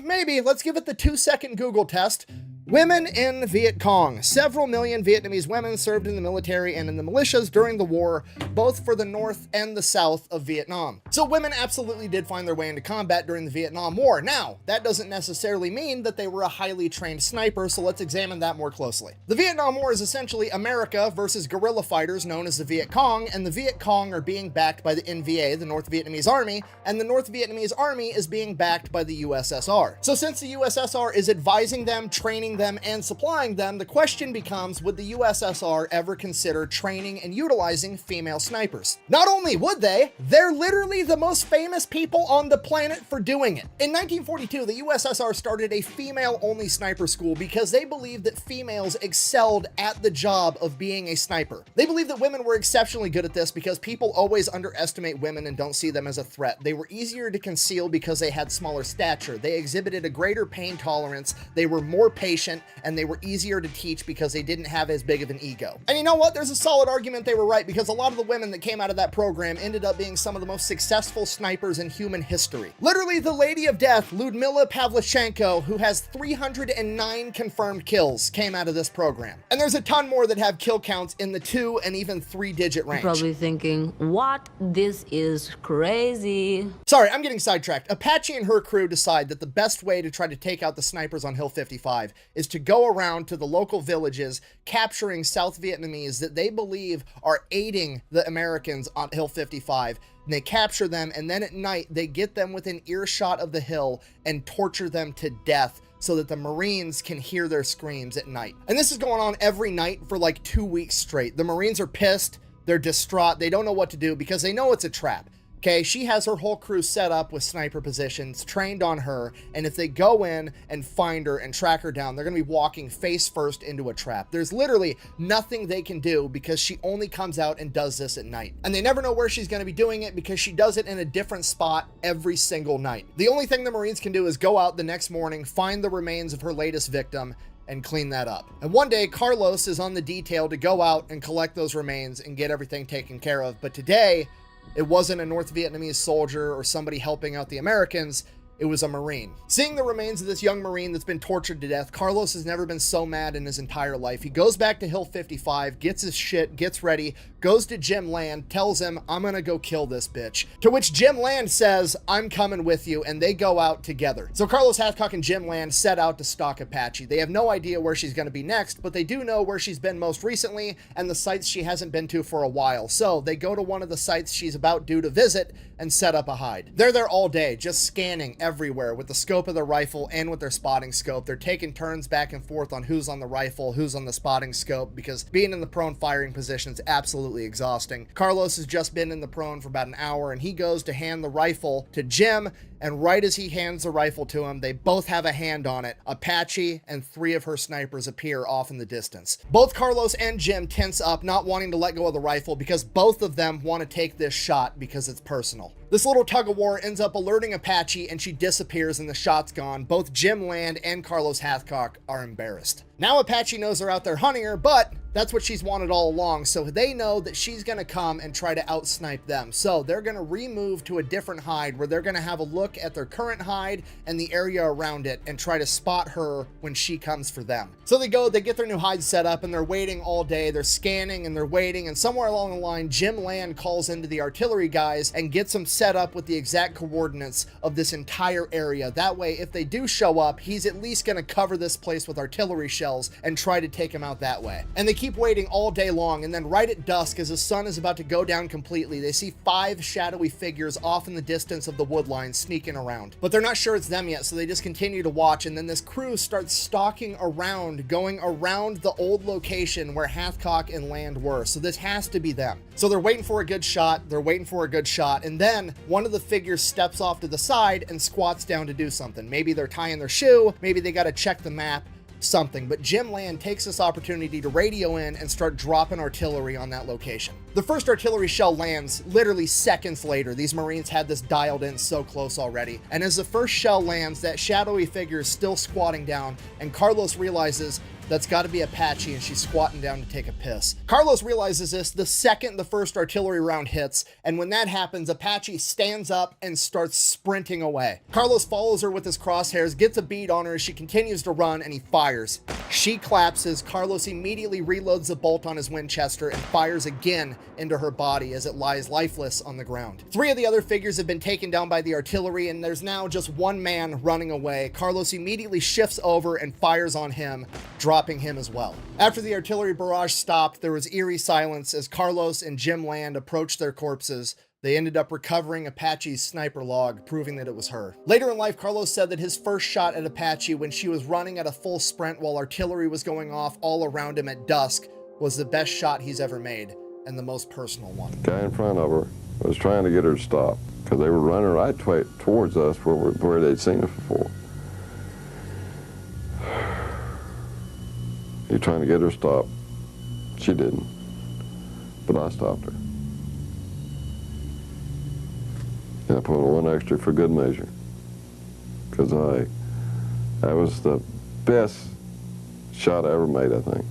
Maybe. Let's give it the 2-second Google test. Women in Viet Cong. Several million Vietnamese women served in the military and in the militias during the war, both for the North and the South of Vietnam. So women absolutely did find their way into combat during the Vietnam War. Now, that doesn't necessarily mean that they were a highly trained sniper, so let's examine that more closely. The Vietnam War is essentially America versus guerrilla fighters known as the Viet Cong, and the Viet Cong are being backed by the NVA, the North Vietnamese Army, and the North Vietnamese Army is being backed by the USSR. So since the USSR is advising them, training them, and supplying them, the question becomes, would the USSR ever consider training and utilizing female snipers? Not only would they, they're literally the most famous people on the planet for doing it. In 1942, the USSR started a female-only sniper school because they believed that females excelled at the job of being a sniper. They believed that women were exceptionally good at this because people always underestimate women and don't see them as a threat. They were easier to conceal because they had smaller stature. They exhibited a greater pain tolerance. They were more patient, and they were easier to teach because they didn't have as big of an ego. And you know what? There's a solid argument they were right, because a lot of the women that came out of that program ended up being some of the most successful snipers in human history. Literally, the Lady of Death, Ludmila Pavlichenko, who has 309 confirmed kills, came out of this program. And there's a ton more that have kill counts in the 2 and even 3-digit range. You're probably thinking, what? This is crazy. Sorry, I'm getting sidetracked. Apache and her crew decide that the best way to try to take out the snipers on Hill 55 is to go around to the local villages, capturing South Vietnamese that they believe are aiding the Americans on Hill 55. And they capture them, and then at night they get them within earshot of the hill and torture them to death so that the Marines can hear their screams at night. And this is going on every night for like 2 weeks straight. The Marines are pissed, they're distraught, they don't know what to do because they know it's a trap. Okay, she has her whole crew set up with sniper positions, trained on her, and if they go in and find her and track her down, they're going to be walking face first into a trap. There's literally nothing they can do because she only comes out and does this at night. And they never know where she's going to be doing it because she does it in a different spot every single night. The only thing the Marines can do is go out the next morning, find the remains of her latest victim, and clean that up. And one day, Carlos is on the detail to go out and collect those remains and get everything taken care of. But today, it wasn't a North Vietnamese soldier or somebody helping out the Americans. It was a Marine. Seeing the remains of this young Marine that's been tortured to death, Carlos has never been so mad in his entire life. He goes back to Hill 55, gets his shit, gets ready, goes to Jim Land, tells him, I'm gonna go kill this bitch. To which Jim Land says, I'm coming with you, and they go out together. So Carlos Hathcock and Jim Land set out to stalk Apache. They have no idea where she's gonna be next, but they do know where she's been most recently and the sites she hasn't been to for a while. So they go to one of the sites she's about due to visit and set up a hide. They're there all day, just scanning everywhere with the scope of their rifle and with their spotting scope. They're taking turns back and forth on who's on the rifle, who's on the spotting scope, because being in the prone firing position is absolutely exhausting. Carlos has just been in the prone for about an hour, and he goes to hand the rifle to Jim, and right as he hands the rifle to him, they both have a hand on it. Apache and 3 of her snipers appear off in the distance. Both Carlos and Jim tense up, not wanting to let go of the rifle because both of them want to take this shot because it's personal. This little tug of war ends up alerting Apache, and she disappears and the shot's gone. Both Jim Land and Carlos Hathcock are embarrassed. Now Apache knows they're out there hunting her, but that's what she's wanted all along, so they know that she's gonna come and try to outsnipe them. So they're gonna remove to a different hide where they're gonna have a look at their current hide and the area around it and try to spot her when she comes for them. So they go, they get their new hide set up, and they're waiting all day. They're scanning and they're waiting, and somewhere along the line, Jim Land calls into the artillery guys and gets them set up with the exact coordinates of this entire area. That way, if they do show up, he's at least gonna cover this place with artillery shells and try to take him out that way. And they keep waiting all day long, and then right at dusk, as the sun is about to go down completely, they see 5 shadowy figures off in the distance of the wood line sneaking around. But they're not sure it's them yet, so they just continue to watch, and then this crew starts stalking around, going around the old location where Hathcock and Land were. So this has to be them. So they're waiting for a good shot, and then one of the figures steps off to the side and squats down to do something. Maybe they're tying their shoe, maybe they gotta check the map, something. But Jim Land takes this opportunity to radio in and start dropping artillery on that location. The first artillery shell lands literally seconds later. These Marines had this dialed in so close already. And as the first shell lands, that shadowy figure is still squatting down, and Carlos realizes that's got to be Apache, and she's squatting down to take a piss. Carlos realizes this the second the first artillery round hits, and when that happens, Apache stands up and starts sprinting away. Carlos follows her with his crosshairs, gets a bead on her as she continues to run, and he fires. She collapses. Carlos immediately reloads the bolt on his Winchester and fires again into her body as it lies lifeless on the ground. 3 of the other figures have been taken down by the artillery, and there's now just one man running away. Carlos immediately shifts over and fires on him, dropping him as well. After the artillery barrage stopped, there was eerie silence as Carlos and Jim Land approached their corpses. They ended up recovering Apache's sniper log, proving that it was her. Later in life, Carlos said that his first shot at Apache when she was running at a full sprint while artillery was going off all around him at dusk was the best shot he's ever made, and the most personal one. The guy in front of her was trying to get her to stop because they were running right towards us where they'd seen us before. He was trying to get her to stop. She didn't, but I stopped her. And I put on 1 extra for good measure, because that was the best shot I ever made, I think.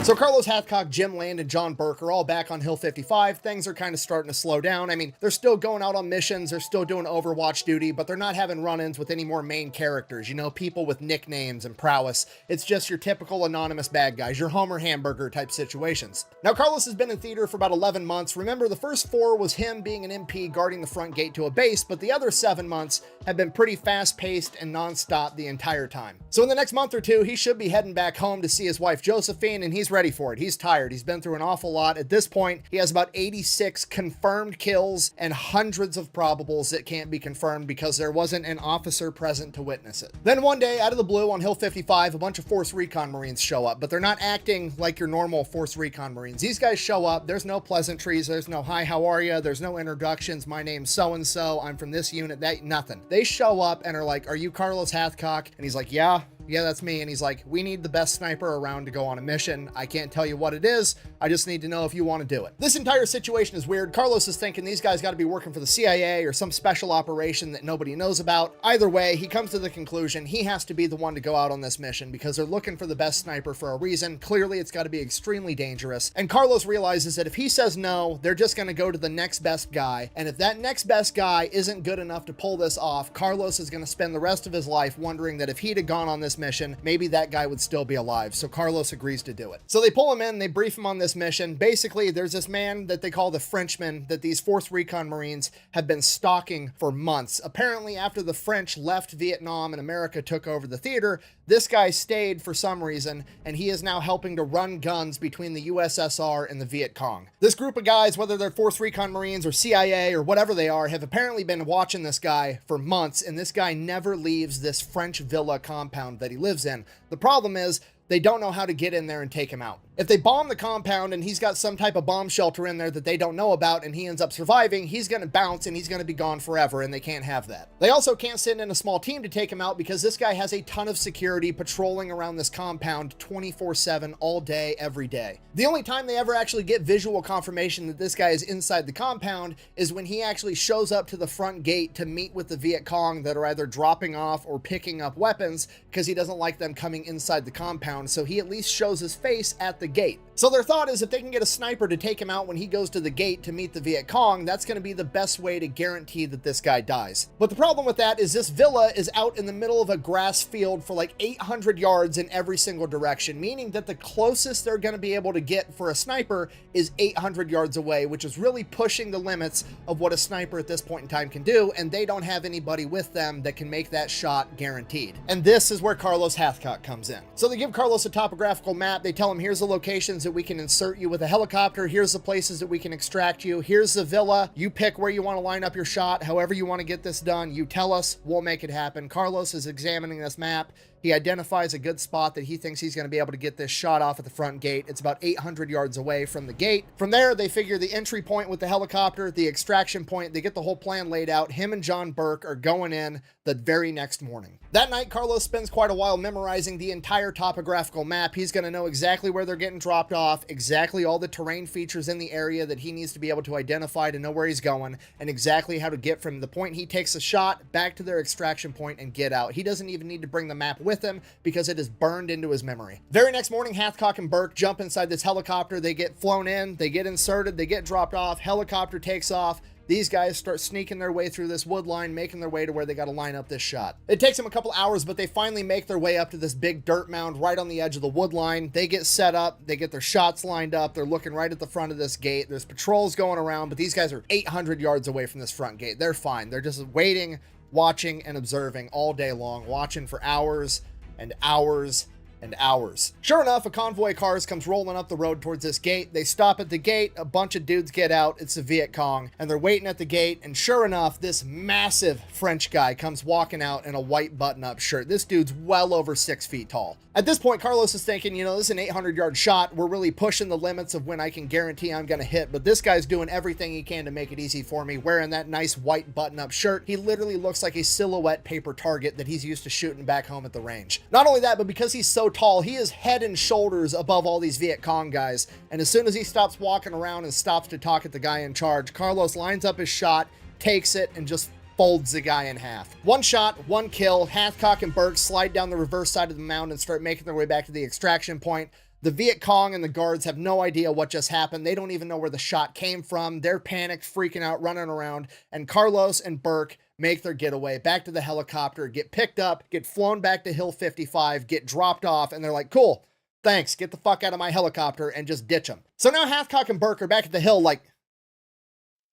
So Carlos Hathcock, Jim Land, and John Burke are all back on Hill 55. Things are kind of starting to slow down. I mean, they're still going out on missions, they're still doing Overwatch duty, but they're not having run-ins with any more main characters, you know, people with nicknames and prowess. It's just your typical anonymous bad guys, your Homer Hamburger type situations. Now, Carlos has been in theater for about 11 months. Remember, the first 4 was him being an MP guarding the front gate to a base, but the other 7 months have been pretty fast-paced and non-stop the entire time. So in the next month or 2, he should be heading back home to see his wife Josephine, and he's ready for it. He's tired. He's been through an awful lot. At this point, he has about 86 confirmed kills and hundreds of probables that can't be confirmed because there wasn't an officer present to witness it. Then one day, out of the blue on Hill 55, a bunch of Force Recon Marines show up, but they're not acting like your normal Force Recon Marines. These guys show up. There's no pleasantries. There's no, hi, how are you? There's no introductions. My name's so-and-so. I'm from this unit. That, nothing. They show up and are like, are you Carlos Hathcock? And he's like, yeah, that's me. And he's like, we need the best sniper around to go on a mission. I can't tell you what it is. I just need to know if you want to do it. This entire situation is weird. Carlos is thinking these guys got to be working for the CIA or some special operation that nobody knows about. Either way, he comes to the conclusion he has to be the one to go out on this mission because they're looking for the best sniper for a reason. Clearly, it's got to be extremely dangerous. And Carlos realizes that if he says no, they're just going to go to the next best guy. And if that next best guy isn't good enough to pull this off, Carlos is going to spend the rest of his life wondering that if he'd have gone on this mission, maybe that guy would still be alive. So Carlos agrees to do it. So they pull him in, they brief him on this mission. Basically, there's this man that they call the Frenchman that these 4th Recon Marines have been stalking for months. Apparently, after the French left Vietnam and America took over the theater, this guy stayed for some reason, and he is now helping to run guns between the USSR and the Viet Cong. This group of guys, whether they're 4th Recon Marines or CIA or whatever they are, have apparently been watching this guy for months, and this guy never leaves this French villa compound that he lives in. The problem is, they don't know how to get in there and take him out. If they bomb the compound and he's got some type of bomb shelter in there that they don't know about and he ends up surviving, he's going to bounce and he's going to be gone forever, and they can't have that. They also can't send in a small team to take him out because this guy has a ton of security patrolling around this compound 24/7 all day, every day. The only time they ever actually get visual confirmation that this guy is inside the compound is when he actually shows up to the front gate to meet with the Viet Cong that are either dropping off or picking up weapons because he doesn't like them coming inside the compound, so he at least shows his face at the gate. So their thought is if they can get a sniper to take him out when he goes to the gate to meet the Viet Cong, that's going to be the best way to guarantee that this guy dies. But the problem with that is this villa is out in the middle of a grass field for like 800 yards in every single direction, meaning that the closest they're going to be able to get for a sniper is 800 yards away, which is really pushing the limits of what a sniper at this point in time can do, and they don't have anybody with them that can make that shot guaranteed. And this is where Carlos Hathcock comes in. So they give Carlos a topographical map. They tell him, here's the locations that we can insert you with a helicopter. Here's the places that we can extract you. Here's the villa. You pick where you want to line up your shot. However you want to get this done, you tell us, we'll make it happen. Carlos is examining this map. He identifies a good spot that he thinks he's going to be able to get this shot off at the front gate. It's about 800 yards away from the gate. From there, they figure the entry point with the helicopter, the extraction point, they get the whole plan laid out. Him and John Burke are going in the very next morning. That night, Carlos spends quite a while memorizing the entire topographical map. He's going to know exactly where they're getting dropped off, exactly all the terrain features in the area that he needs to be able to identify to know where he's going, and exactly how to get from the point he takes a shot back to their extraction point and get out. He doesn't even need to bring the map with him because it is burned into his memory. Very next morning, Hathcock and Burke jump inside this helicopter. They get flown in, they get inserted, they get dropped off, helicopter takes off. These guys start sneaking their way through this wood line, making their way to where they got to line up this shot. It takes them a couple hours, but they finally make their way up to this big dirt mound right on the edge of the wood line. They get set up, they get their shots lined up, they're looking right at the front of this gate. There's patrols going around, but these guys are 800 yards away from this front gate. They're fine. They're just waiting, watching, and observing all day long, watching for hours and hours and hours. Sure enough, a convoy of cars comes rolling up the road towards this gate. They stop at the gate, a bunch of dudes get out, it's the Viet Cong, and they're waiting at the gate, and sure enough, this massive French guy comes walking out in a white button-up shirt. This dude's well over 6 feet tall. At this point, Carlos is thinking, you know, this is an 800-yard shot. We're really pushing the limits of when I can guarantee I'm going to hit, but this guy's doing everything he can to make it easy for me, wearing that nice white button-up shirt. He literally looks like a silhouette paper target that he's used to shooting back home at the range. Not only that, but because he's so tall, he is head and shoulders above all these Viet Cong guys, and as soon as he stops walking around and stops to talk at the guy in charge, Carlos lines up his shot, takes it, and just folds the guy in half. One shot, one kill. Hathcock and Burke slide down the reverse side of the mound and start making their way back to the extraction point. The Viet Cong and the guards have no idea what just happened. They don't even know where the shot came from. They're panicked, freaking out, running around, and Carlos and Burke make their getaway back to the helicopter, get picked up, get flown back to Hill 55, get dropped off, and they're like, cool, thanks, get the fuck out of my helicopter, and just ditch them. So now Hathcock and Burke are back at the Hill like,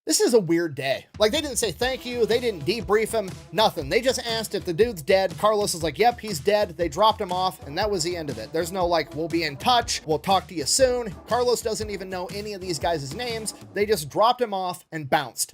this is a weird day. Like, they didn't say thank you, they didn't debrief him, nothing. They just asked if the dude's dead. Carlos is like, yep, he's dead. They dropped him off, and that was the end of it. There's no like, we'll be in touch, we'll talk to you soon. Carlos doesn't even know any of these guys' names. They just dropped him off and bounced.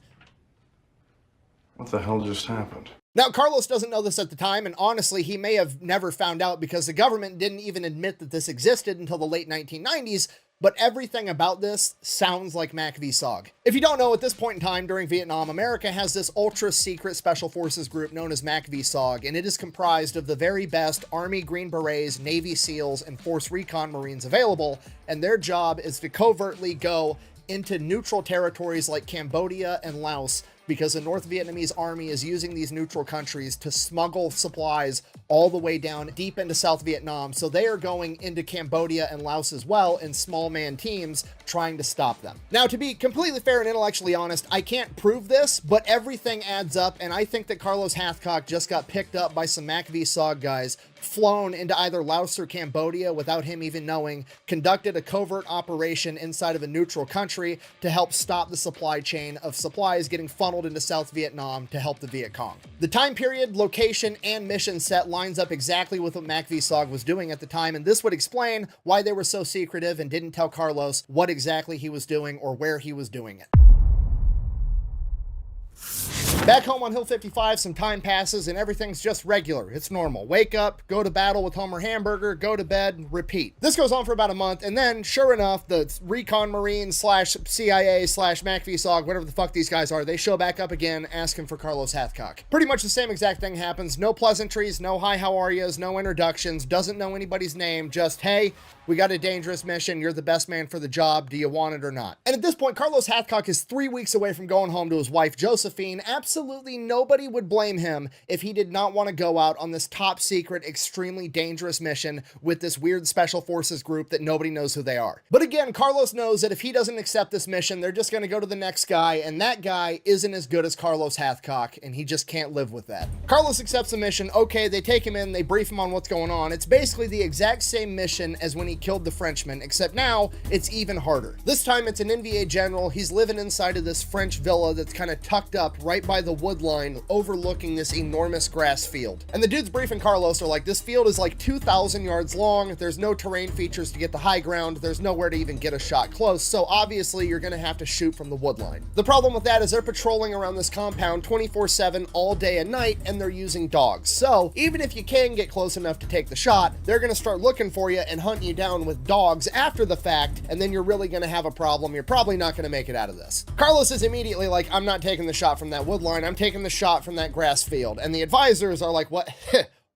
What the hell just happened? Now, Carlos doesn't know this at the time, and honestly, he may have never found out because the government didn't even admit that this existed until the late 1990s, but everything about this sounds like MACV-SOG. If you don't know, at this point in time during Vietnam, America has this ultra-secret special forces group known as MACV-SOG, and it is comprised of the very best Army Green Berets, Navy SEALs, and Force Recon Marines available, and their job is to covertly go into neutral territories like Cambodia and Laos because the North Vietnamese army is using these neutral countries to smuggle supplies all the way down deep into South Vietnam. So they are going into Cambodia and Laos as well in small man teams trying to stop them. Now, to be completely fair and intellectually honest, I can't prove this, but everything adds up, and I think that Carlos Hathcock just got picked up by some MACV-SOG guys, flown into either Laos or Cambodia without him even knowing, conducted a covert operation inside of a neutral country to help stop the supply chain of supplies getting funneled into South Vietnam to help the Viet Cong. The time period, location, and mission set lines up exactly with what MACV-SOG was doing at the time, and this would explain why they were so secretive and didn't tell Carlos what exactly he was doing or where he was doing it. Back home on Hill 55, some time passes and everything's just regular. It's normal. Wake up, go to battle with Homer Hamburger, go to bed, repeat. This goes on for about a month, and then, sure enough, the Recon Marines / CIA / MACV-SOG, whatever the fuck these guys are, they show back up again asking for Carlos Hathcock. Pretty much the same exact thing happens. No pleasantries, no hi, how are yous, no introductions, doesn't know anybody's name, just, hey, we got a dangerous mission, you're the best man for the job, do you want it or not? And at this point, Carlos Hathcock is 3 weeks away from going home to his wife, Josephine. Absolutely nobody would blame him if he did not want to go out on this top secret, extremely dangerous mission with this weird special forces group that nobody knows who they are. But again, Carlos knows that if he doesn't accept this mission, they're just going to go to the next guy, and that guy isn't as good as Carlos Hathcock, and he just can't live with that. Carlos accepts the mission. Okay, they take him in, they brief him on what's going on. It's basically the exact same mission as when he killed the Frenchman, except now it's even harder. This time it's an NVA general. He's living inside of this French villa that's kind of tucked up right by the wood line overlooking this enormous grass field. And the dudes briefing Carlos are like, this field is like 2,000 yards long. There's no terrain features to get the high ground. There's nowhere to even get a shot close. So obviously you're going to have to shoot from the wood line. The problem with that is they're patrolling around this compound 24/7 all day and night, and they're using dogs. So even if you can get close enough to take the shot, they're going to start looking for you and hunting you down with dogs after the fact, and then you're really going to have a problem. You're probably not going to make it out of this. Carlos is immediately like, I'm not taking the shot from that wood line. I'm taking the shot from that grass field. And the advisors are like, what?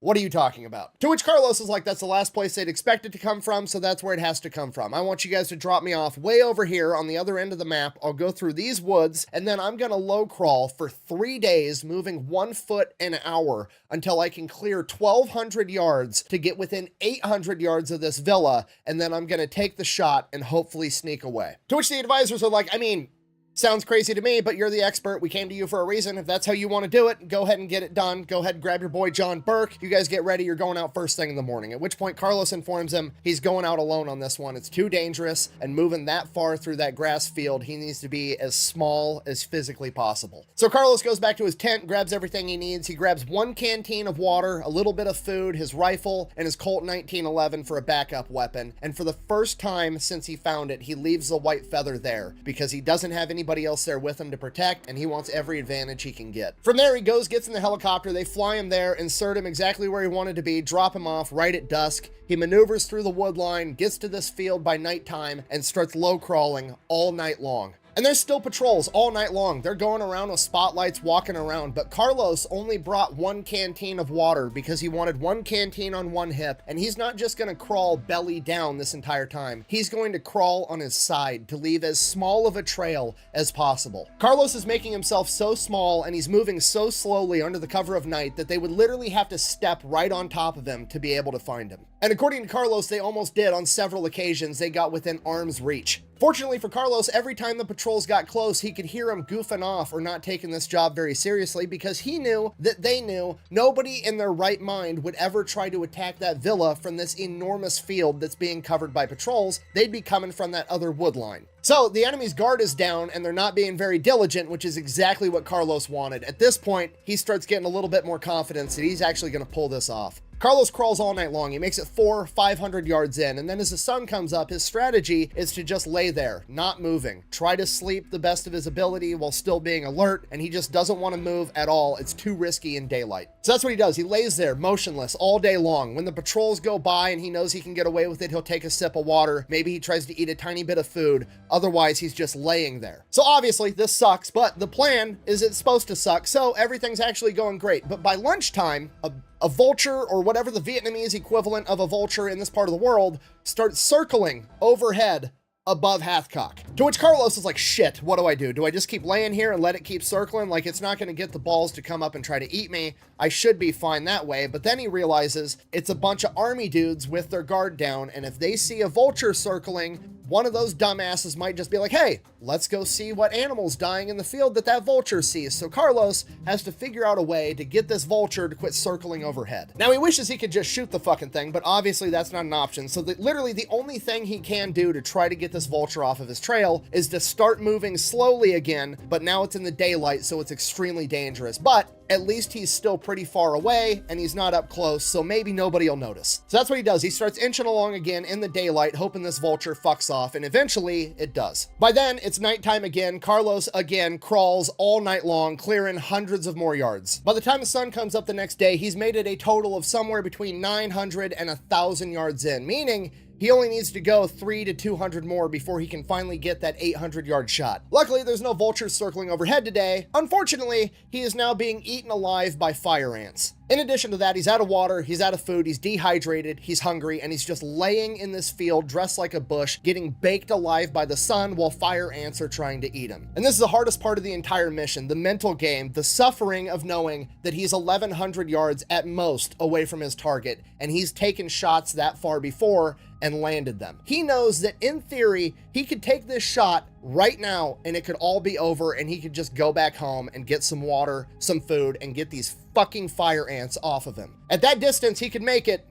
What are you talking about? To which Carlos is like, that's the last place they'd expect it to come from, so that's where it has to come from. I want you guys to drop me off way over here on the other end of the map. I'll go through these woods, and then I'm gonna low crawl for 3 days, moving 1 foot an hour until I can clear 1,200 yards to get within 800 yards of this villa, and then I'm gonna take the shot and hopefully sneak away. To which the advisors are like, I mean, sounds crazy to me, but you're the expert. We came to you for a reason. If that's how you want to do it, go ahead and get it done. Go ahead and grab your boy John Burke. You guys get ready. You're going out first thing in the morning. At which point Carlos informs him he's going out alone on this one. It's too dangerous, and moving that far through that grass field, he needs to be as small as physically possible. So Carlos goes back to his tent, grabs everything he needs. He grabs 1 canteen of water, a little bit of food, his rifle, and his Colt 1911 for a backup weapon. And for the first time since he found it, he leaves the white feather there because he doesn't have anybody else there with him to protect, and he wants every advantage he can get. From there, he gets in the helicopter. They fly him there, insert him exactly where he wanted to be, drop him off right at dusk. He maneuvers through the wood line, gets to this field by nighttime, and starts low crawling all night long. And there's still patrols all night long. They're going around with spotlights, walking around, but Carlos only brought 1 canteen of water because he wanted 1 canteen on 1 hip, and he's not just gonna crawl belly down this entire time. He's going to crawl on his side to leave as small of a trail as possible. Carlos is making himself so small, and he's moving so slowly under the cover of night that they would literally have to step right on top of him to be able to find him. And according to Carlos, they almost did on several occasions. They got within arm's reach. Fortunately for Carlos, every time the patrols got close, he could hear them goofing off or not taking this job very seriously because he knew that they knew nobody in their right mind would ever try to attack that villa from this enormous field that's being covered by patrols. They'd be coming from that other wood line. So the enemy's guard is down and they're not being very diligent, which is exactly what Carlos wanted. At this point, he starts getting a little bit more confidence that he's actually going to pull this off. Carlos crawls all night long. He makes it 500 yards in, and then as the sun comes up, his strategy is to just lay there, not moving. Try to sleep the best of his ability while still being alert, and he just doesn't want to move at all. It's too risky in daylight. So that's what he does. He lays there, motionless, all day long. When the patrols go by and he knows he can get away with it, he'll take a sip of water. Maybe he tries to eat a tiny bit of food. Otherwise, he's just laying there. So obviously, this sucks, but the plan is it's supposed to suck, so everything's actually going great. But by lunchtime, a vulture, or whatever the Vietnamese equivalent of a vulture in this part of the world, starts circling overhead above Hathcock. To which Carlos is like, shit, what do I do? Do I just keep laying here and let it keep circling? Like, it's not going to get the balls to come up and try to eat me. I should be fine that way. But then he realizes it's a bunch of army dudes with their guard down, and if they see a vulture circling, one of those dumbasses might just be like, hey, let's go see what animal's dying in the field that vulture sees. So Carlos has to figure out a way to get this vulture to quit circling overhead. Now, he wishes he could just shoot the fucking thing, but obviously that's not an option. So literally the only thing he can do to try to get this vulture off of his trail is to start moving slowly again, but now it's in the daylight, so it's extremely dangerous. But at least he's still pretty far away and he's not up close, so maybe nobody will notice. So that's what he does. He starts inching along again in the daylight, hoping this vulture fucks off, and eventually it does. By then, it's nighttime again. Carlos again crawls all night long, clearing hundreds of more yards. By the time the sun comes up the next day, he's made it a total of somewhere between 900 and 1,000 yards in, meaning he only needs to go 300 to 200 more before he can finally get that 800-yard shot. Luckily, there's no vultures circling overhead today. Unfortunately, he is now being eaten alive by fire ants. In addition to that, he's out of water, he's out of food, he's dehydrated, he's hungry, and he's just laying in this field dressed like a bush, getting baked alive by the sun while fire ants are trying to eat him. And this is the hardest part of the entire mission, the mental game, the suffering of knowing that he's 1,100 yards at most away from his target, and he's taken shots that far before and landed them. He knows that in theory, he could take this shot right now and it could all be over and he could just go back home and get some water, some food, and get these fucking fire ants off of him. At that distance, he could make it,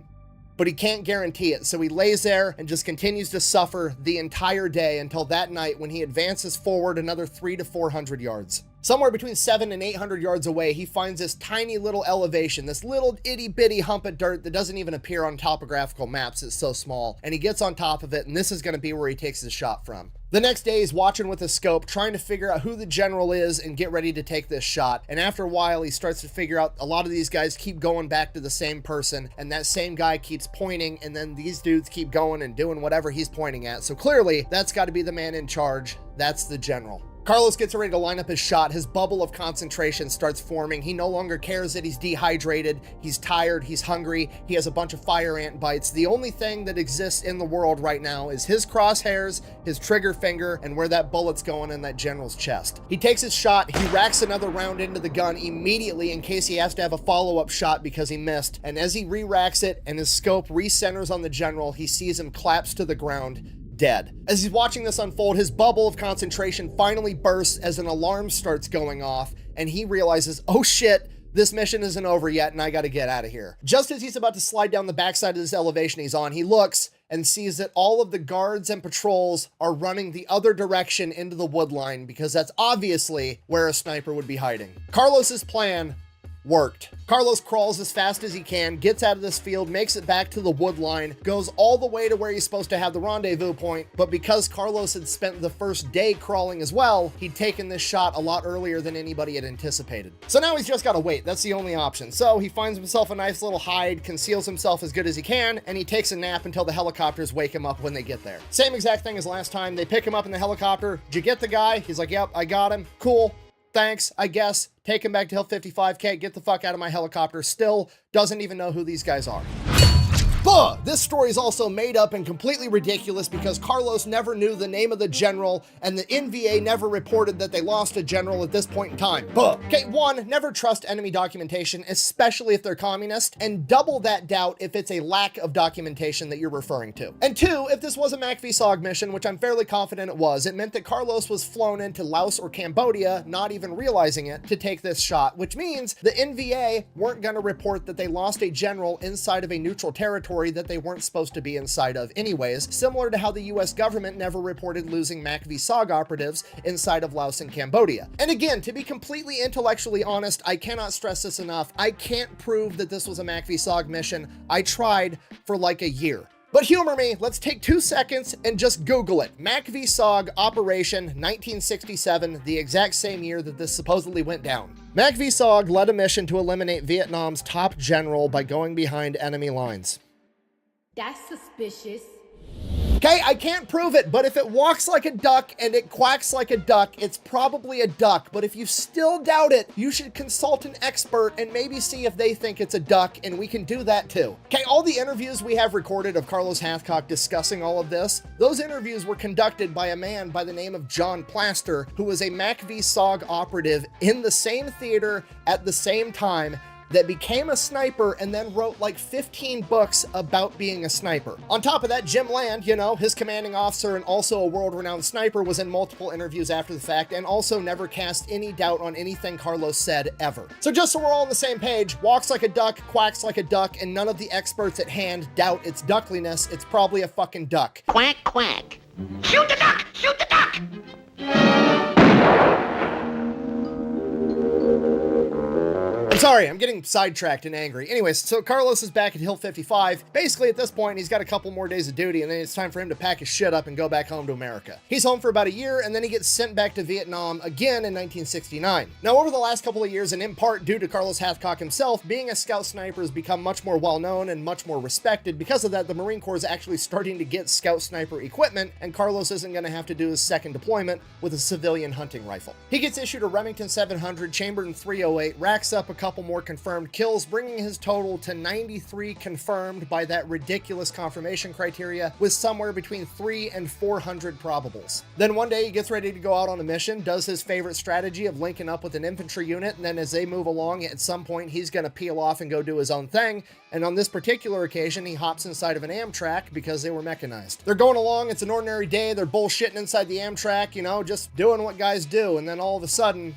but he can't guarantee it. So he lays there and just continues to suffer the entire day until that night when he advances forward another 300 to 400 yards. Somewhere between 700 and 800 yards away, he finds this tiny little elevation, this little itty bitty hump of dirt that doesn't even appear on topographical maps. It's so small. And he gets on top of it, and this is going to be where he takes his shot from. The next day, he's watching with a scope, trying to figure out who the general is and get ready to take this shot. And after a while, he starts to figure out a lot of these guys keep going back to the same person, and that same guy keeps pointing, and then these dudes keep going and doing whatever he's pointing at. So clearly, that's got to be the man in charge. That's the general. Carlos gets ready to line up his shot. His bubble of concentration starts forming. He no longer cares that he's dehydrated. He's tired. He's hungry. He has a bunch of fire ant bites. The only thing that exists in the world right now is his crosshairs, his trigger finger, and where that bullet's going in that general's chest. He takes his shot. He racks another round into the gun immediately in case he has to have a follow-up shot because he missed. And as he re-racks it and his scope re-centers on the general, he sees him collapse to the ground, dead. As he's watching this unfold, his bubble of concentration finally bursts as an alarm starts going off, and he realizes, oh shit, this mission isn't over yet and I gotta get out of here. Just as he's about to slide down the backside of this elevation he's on, he looks and sees that all of the guards and patrols are running the other direction into the wood line because that's obviously where a sniper would be hiding. Carlos's plan worked. Carlos crawls as fast as he can, gets out of this field, makes it back to the wood line, goes all the way to where he's supposed to have the rendezvous point, but because Carlos had spent the first day crawling as well, he'd taken this shot a lot earlier than anybody had anticipated. So now he's just gotta wait. That's the only option. So he finds himself a nice little hide, conceals himself as good as he can, and he takes a nap until the helicopters wake him up when they get there. Same exact thing as last time. They pick him up in the helicopter. Did you get the guy? He's like, yep, I got him. Cool. Thanks, I guess. Take him back to Hill 55K, get the fuck out of my helicopter. Still doesn't even know who these guys are. But this story is also made up and completely ridiculous because Carlos never knew the name of the general and the NVA never reported that they lost a general at this point in time. But okay, one, never trust enemy documentation, especially if they're communist, and double that doubt if it's a lack of documentation that you're referring to. And two, if this was a Mac v SOG mission, which I'm fairly confident it was, it meant that Carlos was flown into Laos or Cambodia, not even realizing it, to take this shot, which means the NVA weren't gonna report that they lost a general inside of a neutral territory that they weren't supposed to be inside of anyways, similar to how the US government never reported losing Mac v SOG operatives inside of Laos and Cambodia. And again, to be completely intellectually honest, I cannot stress this enough. I can't prove that this was a Mac v SOG mission. I tried for like a year. But humor me, let's take 2 seconds and just Google it. Mac v SOG Operation 1967, the exact same year that this supposedly went down. Mac v SOG led a mission to eliminate Vietnam's top general by going behind enemy lines. That's suspicious. Okay, I can't prove it, but if it walks like a duck and it quacks like a duck, it's probably a duck. But if you still doubt it, you should consult an expert and maybe see if they think it's a duck, and we can do that too. Okay, all the interviews we have recorded of Carlos Hathcock discussing all of this, those interviews were conducted by a man by the name of John Plaster, who was a MACV-SOG operative in the same theater at the same time that became a sniper and then wrote like 15 books about being a sniper. On top of that, Jim Land, you know, his commanding officer and also a world-renowned sniper, was in multiple interviews after the fact and also never cast any doubt on anything Carlos said ever. So just so we're all on the same page, walks like a duck, quacks like a duck, and none of the experts at hand doubt its duckliness, it's probably a fucking duck. Quack, quack. Shoot the duck! Shoot the duck! I'm sorry, I'm getting sidetracked and angry. Anyways, so Carlos is back at Hill 55. Basically, at this point, he's got a couple more days of duty, and then it's time for him to pack his shit up and go back home to America. He's home for about a year, and then he gets sent back to Vietnam again in 1969. Now, over the last couple of years, and in part due to Carlos Hathcock himself, being a scout sniper has become much more well-known and much more respected. Because of that, the Marine Corps is actually starting to get scout sniper equipment, and Carlos isn't going to have to do his second deployment with a civilian hunting rifle. He gets issued a Remington 700, chambered in .308, racks up a couple more confirmed kills, bringing his total to 93 confirmed by that ridiculous confirmation criteria, with somewhere between 300 and 400 probables. Then one day he gets ready to go out on a mission, does his favorite strategy of linking up with an infantry unit, and then as they move along, at some point he's going to peel off and go do his own thing. And on this particular occasion, he hops inside of an Amtrak because they were mechanized. They're going along, it's an ordinary day, they're bullshitting inside the Amtrak, you know, just doing what guys do, and then all of a sudden,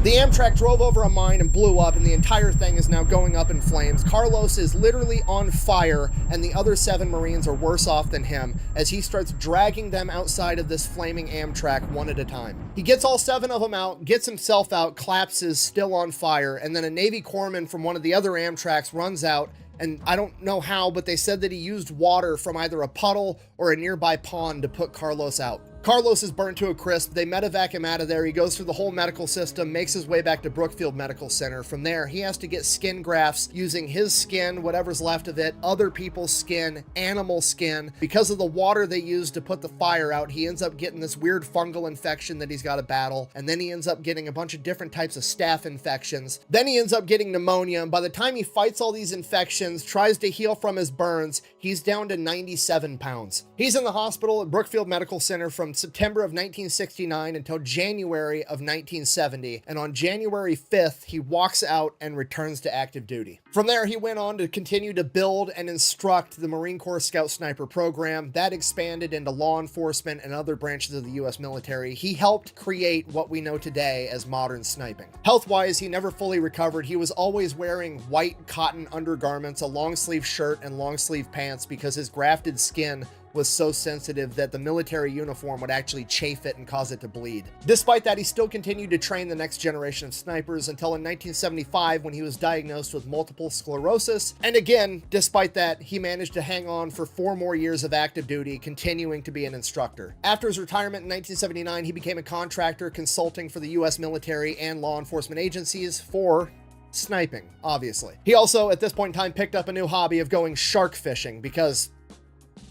the Amtrak drove over a mine and blew up, and the entire thing is now going up in flames. Carlos is literally on fire, and the other 7 Marines are worse off than him as he starts dragging them outside of this flaming Amtrak one at a time. He gets all 7 of them out, gets himself out, collapses, still on fire, and then a Navy corpsman from one of the other Amtraks runs out, and I don't know how, but they said that he used water from either a puddle or a nearby pond to put Carlos out. Carlos is burnt to a crisp. They medevac him out of there. He goes through the whole medical system, makes his way back to Brookfield Medical Center. From there, he has to get skin grafts using his skin, whatever's left of it, other people's skin, animal skin. Because of the water they used to put the fire out, he ends up getting this weird fungal infection that he's got to battle. And then he ends up getting a bunch of different types of staph infections. Then he ends up getting pneumonia. And by the time he fights all these infections, tries to heal from his burns, he's down to 97 pounds. He's in the hospital at Brookfield Medical Center from September of 1969 until January of 1970, and on January 5th, he walks out and returns to active duty. From there, he went on to continue to build and instruct the Marine Corps Scout Sniper program. That expanded into law enforcement and other branches of the U.S. military. He helped create what we know today as modern sniping. Health-wise, he never fully recovered. He was always wearing white cotton undergarments, a long-sleeve shirt, and long-sleeve pants because his grafted skin was so sensitive that the military uniform would actually chafe it and cause it to bleed. Despite that, he still continued to train the next generation of snipers until in 1975 when he was diagnosed with multiple sclerosis. And again, despite that, he managed to hang on for 4 more years of active duty, continuing to be an instructor. After his retirement in 1979, he became a contractor consulting for the US military and law enforcement agencies for sniping, obviously. He also, at this point in time, picked up a new hobby of going shark fishing because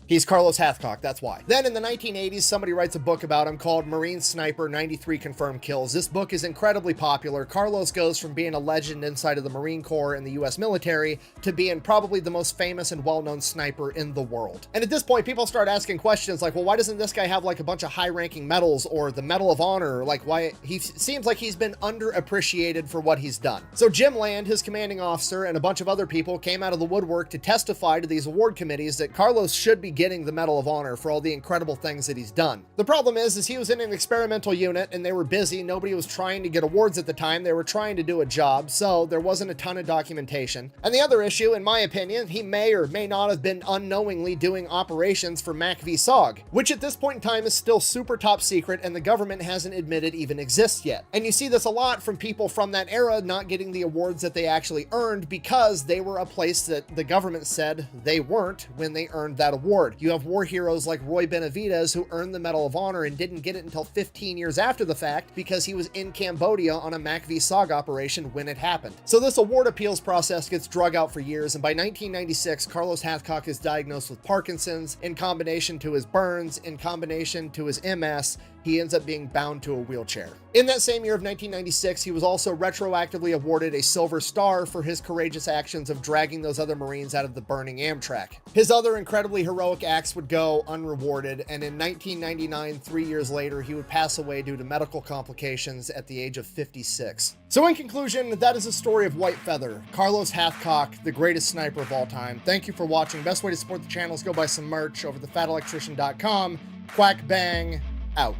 he's Carlos Hathcock, that's why. Then in the 1980s, somebody writes a book about him called Marine Sniper, 93 Confirmed Kills. This book is incredibly popular. Carlos goes from being a legend inside of the Marine Corps and the US military to being probably the most famous and well-known sniper in the world. And at this point, people start asking questions like, well, why doesn't this guy have like a bunch of high-ranking medals or the Medal of Honor? Like, why he seems like he's been underappreciated for what he's done. So Jim Land, his commanding officer, and a bunch of other people came out of the woodwork to testify to these award committees that Carlos should be getting the Medal of Honor for all the incredible things that he's done. The problem is he was in an experimental unit and they were busy. Nobody was trying to get awards at the time. They were trying to do a job, so there wasn't a ton of documentation. And the other issue, in my opinion, he may or may not have been unknowingly doing operations for MACV-SOG, which at this point in time is still super top secret and the government hasn't admitted even exists yet. And you see this a lot from people from that era not getting the awards that they actually earned because they were a place that the government said they weren't when they earned that award. award. You have war heroes like Roy Benavidez, who earned the Medal of Honor and didn't get it until 15 years after the fact because he was in Cambodia on a MACV SOG operation when it happened. So this award appeals process gets drug out for years, and by 1996, Carlos Hathcock is diagnosed with Parkinson's. In combination to his burns, in combination to his MS, he ends up being bound to a wheelchair. In that same year of 1996, he was also retroactively awarded a Silver Star for his courageous actions of dragging those other Marines out of the burning Amtrak. His other incredibly heroic acts would go unrewarded, and in 1999, 3 years later, he would pass away due to medical complications at the age of 56. So in conclusion, that is the story of White Feather, Carlos Hathcock, the greatest sniper of all time. Thank you for watching. Best way to support the channel is go buy some merch over at thefatelectrician.com. Quack bang, out.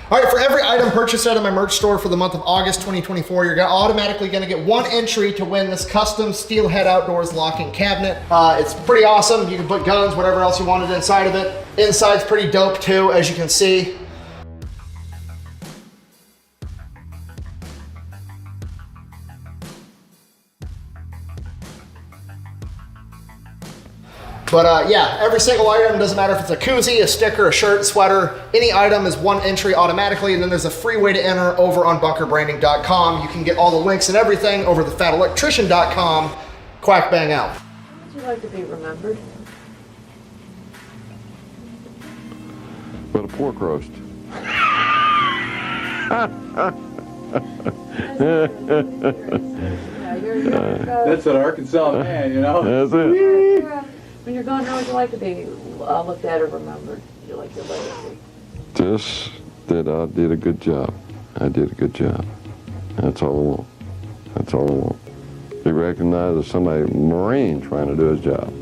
All right, for every item purchased out of my merch store for the month of August 2024, you're automatically going to get one entry to win this custom Steelhead Outdoors locking cabinet. It's pretty awesome. You can put guns, whatever else you wanted inside of it. Inside's pretty dope too, as you can see. But yeah, every single item, doesn't matter if it's a koozie, a sticker, a shirt, sweater, any item is one entry automatically, and then there's a free way to enter over on bunkerbranding.com. You can get all the links and everything over thefatelectrician.com. Quack bang out. How would you like to be remembered? But a pork roast. That's an Arkansas man, you know? That's it. When you're gone, how would you like to be looked at or remembered? Would you like your legacy? Just that I did a good job. I did a good job. That's all I want. That's all I want. Be recognized as somebody Marine trying to do his job.